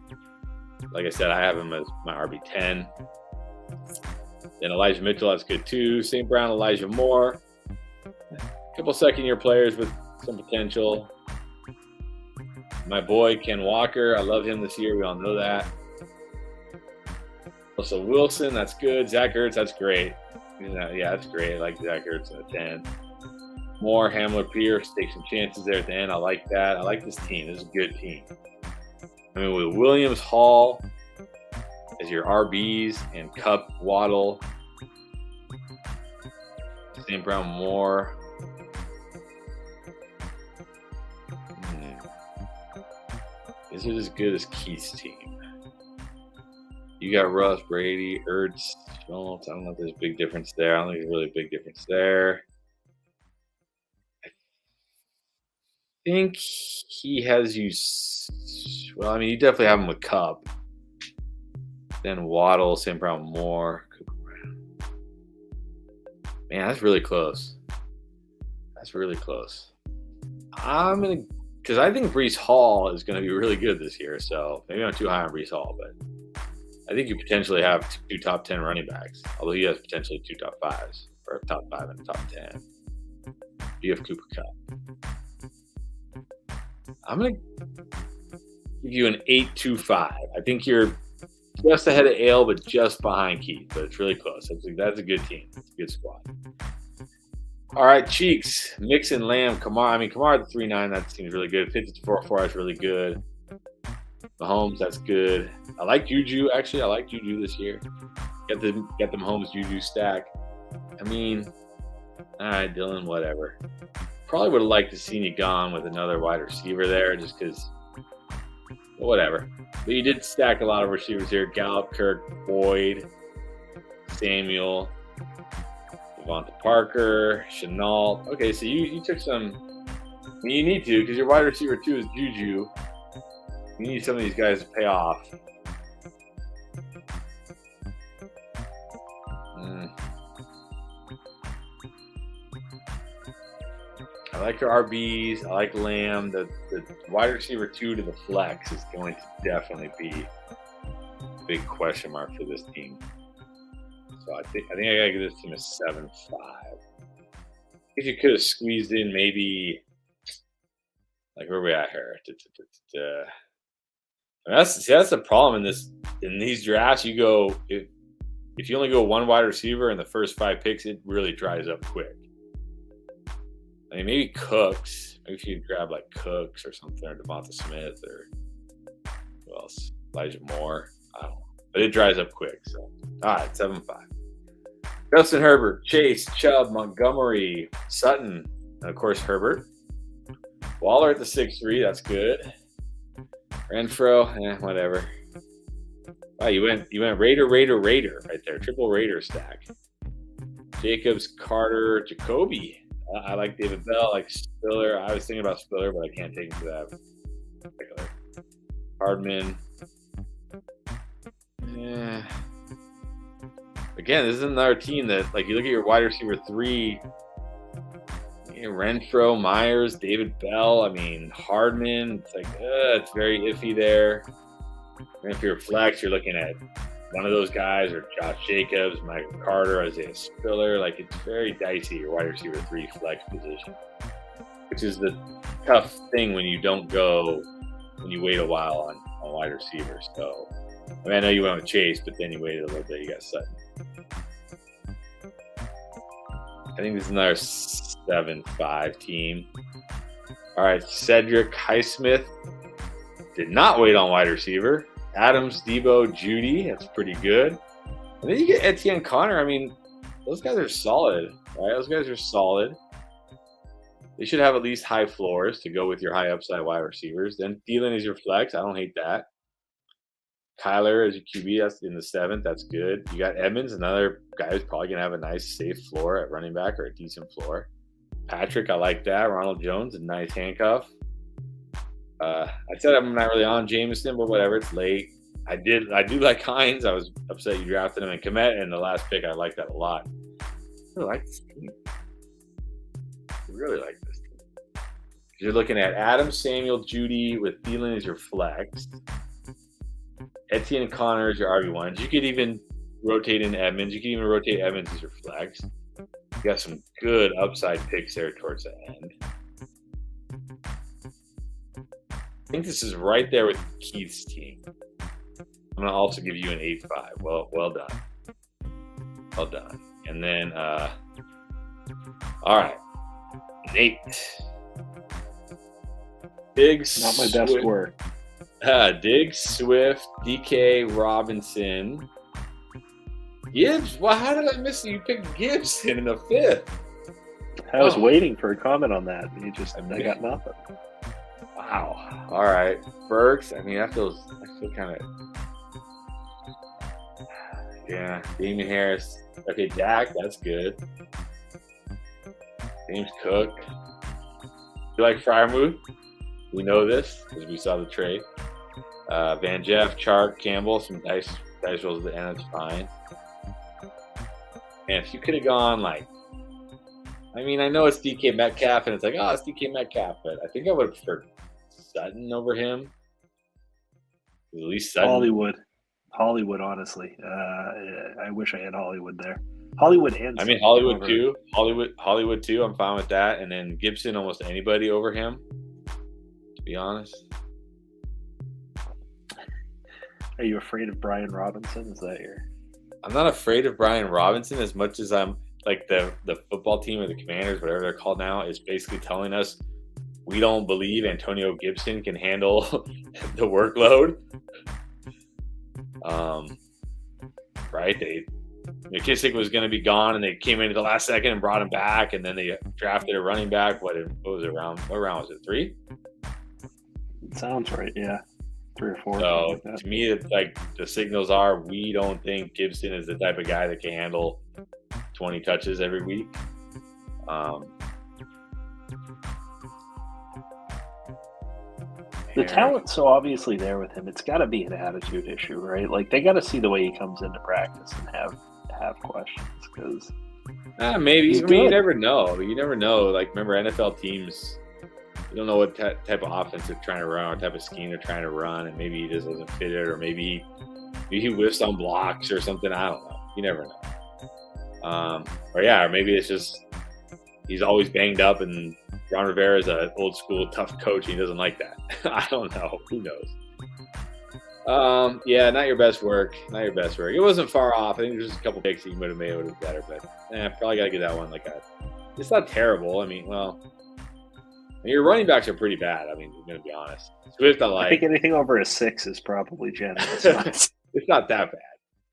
Like I said, I have him as my RB10. Then Elijah Mitchell, that's good too. St. Brown, Elijah Moore. A couple second-year players with some potential. My boy Ken Walker, I love him this year. We all know that. Also Wilson, that's good. Zach Ertz, that's great. Yeah, that's great. I like Zach Ertz at 10. Moore, Hamler, Pierce, take some chances there at the end. I like that. I like this team. This is a good team. I mean, with Williams, Hall as your RBs and Cup, Waddle, St. Brown, Moore. Is it as good as Keith's team? You got Russ, Brady, Ertz, Schultz. I don't know if there's a big difference there. I don't think there's really a big difference there. I think he has you. Well, I mean, you definitely have him with Cup. Then Waddle, St. Brown, Moore, Cooper Brown. Man, that's really close. That's really close. I'm going to, because I think Breece Hall is going to be really good this year. So maybe I'm too high on Breece Hall, but I think you potentially have 2 top 10 running backs, although he has potentially 2 top 5s, or a top 5 and a top 10. You have Cooper Cup. I'm going to give you an 8.25. I think you're just ahead of Ale, but just behind Keith. But it's really close. That's a good team. It's a good squad. All right, Cheeks, Mixon, Lamb, Kamara at the 3.9. That seems really good. 54.4. That's really good. Mahomes, that's good. I like Juju. Actually, I like Juju this year. Get the Mahomes Juju stack. I mean, all right, Dylan, whatever. Probably would have liked to see you gone with another wide receiver there, just because. Whatever. But you did stack a lot of receivers here. Gallup, Kirk, Boyd, Samuel, Devonta Parker, Chenault. Okay, so you took some. I mean, you need to, because your wide receiver 2 is Juju. You need some of these guys to pay off. I like your RBs. I like Lamb. The wide receiver 2 to the flex is going to definitely be a big question mark for this team. So I think I gotta give this team a 7.5. If you could have squeezed in maybe, like, where are we at here? That's the problem in these drafts. You go if you only go one wide receiver in the first 5 picks, it really dries up quick. I mean, maybe Cooks. Maybe if you grab like Cooks or something, or Devonta Smith, or who else? Elijah Moore. I don't know. But it dries up quick. So, all right, 7.5. Justin Herbert, Chase, Chubb, Montgomery, Sutton, and of course Herbert. Waller at the 6.3. That's good. Renfro, whatever. Wow, you went Raider right there. Triple Raider stack. Jacobs, Carter, Jacoby. I like David Bell, I like Spiller. I was thinking about Spiller, but I can't take him to that particular. Hardman. Yeah. Again, this is another team that, like, you look at your wide receiver 3, Renfro, Myers, David Bell. I mean, Hardman. It's like, it's very iffy there. And if you're flex, you're looking at one of those guys, or Josh Jacobs, Michael Carter, Isaiah Spiller. Like, it's very dicey, your wide receiver 3 flex position, which is the tough thing when you wait a while on wide receivers. So, I mean, I know you went with Chase, but then you waited a little bit, you got Sutton. I think this is another 7.5 team. All right, Cedric Highsmith did not wait on wide receiver. Adams, Debo, Judy, that's pretty good. And then you get Etienne Connor. I mean, those guys are solid, right? Those guys are solid. They should have at least high floors to go with your high upside wide receivers. Then Thielen is your flex. I don't hate that. Kyler as your QB, that's in the 7th. That's good. You got Edmonds, another guy who's probably going to have a nice safe floor at running back, or a decent floor. Patrick, I like that. Ronald Jones, a nice handcuff. I said I'm not really on Jameson, but whatever. It's late. I do like Hines. I was upset you drafted him in Komet, and the last pick, I like that a lot. I really like this team. You're looking at Adams, Samuel, Judy, with Thielen as your flex. Etienne Connor is your RB1s. You could even rotate in Edmonds. You can even rotate Edmonds as your flex. You got some good upside picks there towards the end. think this is right there with Keith's team. I'm going to also give you an 8-5. Well done. Well done. And then, all right. Nate. Diggs. Not my best work. Diggs, Swift, DK, Robinson. Gibbs? Well, how did I miss you? You picked Gibson in the 5th. I was waiting for a comment on that. I got nothing. Wow. All right. Burks. I mean, I feel kind of. Yeah. Damien Harris. Okay, Dak. That's good. James Cook. You like Freiermuth? We know this because we saw the trade. Van Jeff, Chark, Campbell. Some dice rolls at the end. That's fine. And if you could have gone like. I mean, I know it's DK Metcalf, and it's like, oh, it's DK Metcalf, but I think I would have preferred Sutton over him. At least Sutton. Hollywood, honestly. I wish I had Hollywood there. Hollywood and I mean, Hollywood too. Hollywood too. I'm fine with that. And then Gibson, almost anybody over him, to be honest. Are you afraid of Brian Robinson? Is that your... I'm not afraid of Brian Robinson as much as I'm like the football team or the Commanders, whatever they're called now, is basically telling us we don't believe Antonio Gibson can handle the workload. Right? McKissick was going to be gone, and they came in at the last second and brought him back, and then they drafted a running back. What was it, round? What round was it? 3? It sounds right. Yeah, 3 or 4. So to me, it's like the signals are we don't think Gibson is the type of guy that can handle 20 touches every week. The talent's so obviously there with him. It's got to be an attitude issue, right? Like they got to see the way he comes into practice and have questions because maybe. I mean, you never know. You never know. Like remember, NFL teams, you don't know what type of offense they're trying to run, or what type of scheme they're trying to run, and maybe he just doesn't fit it, or maybe he whiffs on blocks or something. I don't know. You never know. Or maybe it's just he's always banged up, and Ron Rivera is an old school tough coach. He doesn't like that. I don't know. Who knows? Not your best work. Not your best work. It wasn't far off. I think there's just a couple picks that you would have made a little better, but probably got to get that one it's not terrible. I mean, your running backs are pretty bad. I mean, I'm going to be honest. Swift, I think anything over a 6 is probably generous. It's not that bad.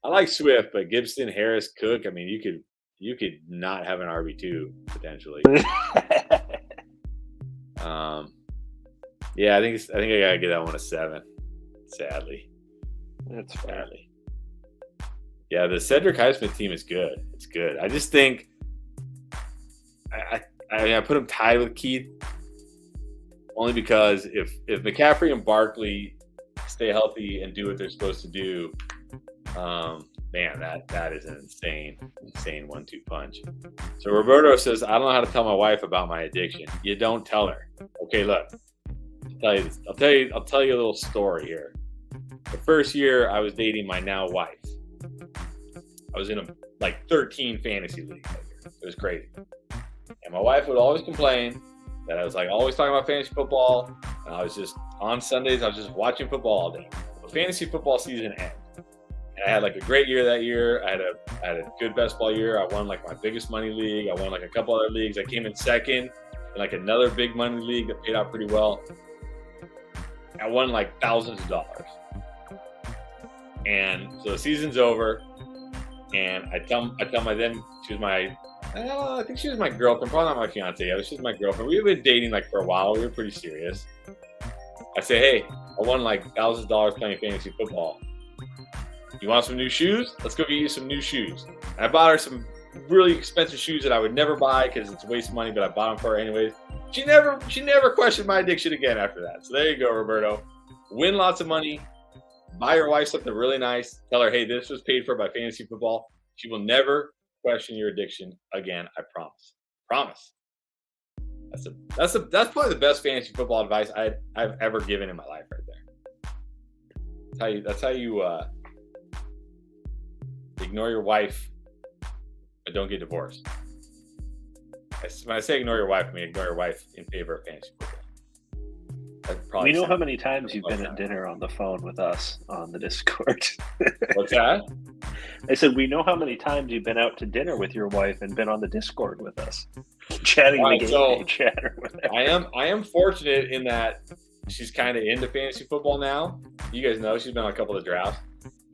I like Swift, but Gibson, Harris, Cook. I mean, you could not have an RB2 potentially. I think I gotta give that one a 7. Sadly, that's sadly. Yeah, the Cedric Highsmith team is good. It's good. I just think I put him tied with Keith only because if McCaffrey and Barkley stay healthy and do what they're supposed to do. Man, that is an insane 1-2 punch. So Roberto says, I don't know how to tell my wife about my addiction. You don't tell her. Okay, look. I'll tell you a little story here. The first year I was dating my now wife, I was in a 13 fantasy league that year. It was crazy. And my wife would always complain that I was always talking about fantasy football, and I was just on Sundays, I was just watching football all day. The fantasy football season ended. And I had a great year that year. I had a good best ball year. I won my biggest money league. I won a couple other leagues. I came in second in another big money league that paid out pretty well. I won thousands of dollars. And so the season's over, and I tell my then she was my I think she was my girlfriend, probably not my fiance yet, but she was my girlfriend. We've been dating for a while. We were pretty serious. I say, hey, I won thousands of dollars playing fantasy football. You want some new shoes? Let's go get you some new shoes. And I bought her some really expensive shoes that I would never buy because it's a waste of money, but I bought them for her anyways. She never questioned my addiction again after that. So there you go, Roberto. Win lots of money. Buy your wife something really nice. Tell her, hey, this was paid for by fantasy football. She will never question your addiction again. I promise. Promise. That's probably the best fantasy football advice I've ever given in my life right there. That's how you ignore your wife, but don't get divorced. When I say ignore your wife, I mean ignore your wife in favor of fantasy football. We know how many times you've been at dinner on the phone with us on the Discord. What's that? I said, we know how many times you've been out to dinner with your wife and been on the Discord with us, chatting the game day chat or whatever. I am fortunate in that she's kind of into fantasy football now. You guys know she's been on a couple of drafts,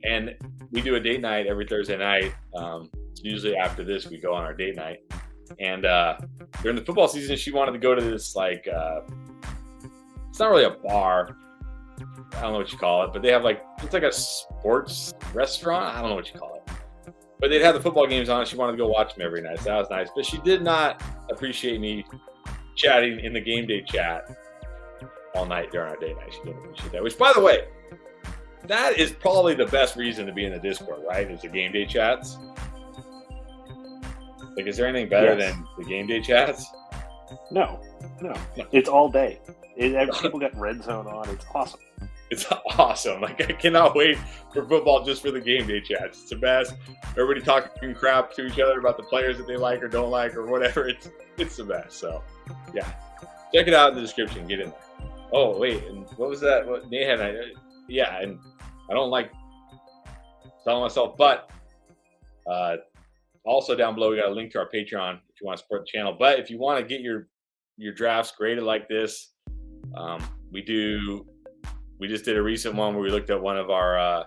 and we do a date night every Thursday night. Usually after this, we go on our date night. And during the football season, she wanted to go to this like it's not really a bar. I don't know what you call it, but they have it's like a sports restaurant. I don't know what you call it. But they'd have the football games on. She wanted to go watch them every night. So that was nice. But she did not appreciate me chatting in the game day chat all night during our date night. She didn't appreciate that. Which, by the way, that is probably the best reason to be in the Discord, right? Is the game day chats. Like, is there anything better than the game day chats? No. It's all day. People got Red Zone on. It's awesome. It's awesome. Like, I cannot wait for football just for the game day chats. It's the best. Everybody talking crap to each other about the players that they like or don't like or whatever. It's the best. So, yeah. Check it out in the description. Get in there. Oh, wait. And what was that? What Nate had? Yeah, and I don't like telling myself, but also down below, we got a link to our Patreon if you want to support the channel. But if you want to get your drafts graded like this, we just did a recent one where we looked at one of our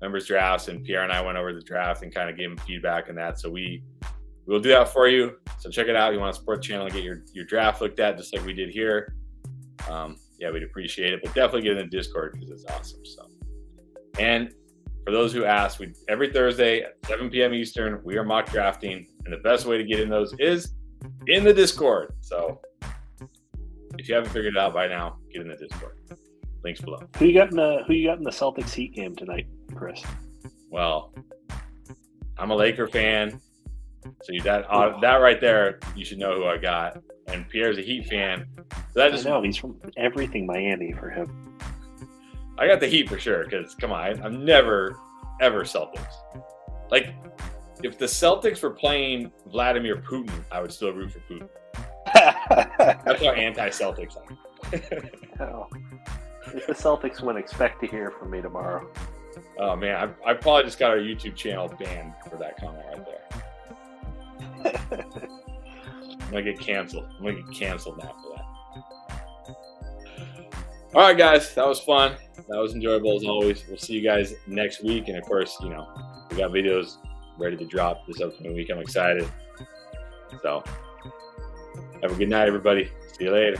members' drafts, and Pierre and I went over the draft and kind of gave him feedback on that. So we'll do that for you. So check it out. If you want to support the channel and get your draft looked at just like we did here. Yeah, we'd appreciate it. But definitely get in the Discord because it's awesome. So, and for those who asked, every Thursday at 7 p.m. Eastern, we are mock drafting, and the best way to get in those is in the Discord. So if you haven't figured it out by now, get in the Discord. Links below. Who you got in the Celtics Heat game tonight, Chris? Well, I'm a Laker fan, so that right there, you should know who I got. And Pierre's a Heat fan. So I know he's from everything Miami for him. I got the Heat for sure because come on, I'm never ever Celtics. Like, if the Celtics were playing Vladimir Putin, I would still root for Putin. That's how anti-Celtics are. Oh. If the Celtics win, expect to hear from me tomorrow. Oh man, I probably just got our YouTube channel banned for that comment right there. I'm gonna get canceled. I'm gonna get canceled now for that. All right, guys, that was fun. That was enjoyable as always. We'll see you guys next week, and of course, we got videos ready to drop this upcoming week. I'm excited. So, have a good night, everybody. See you later.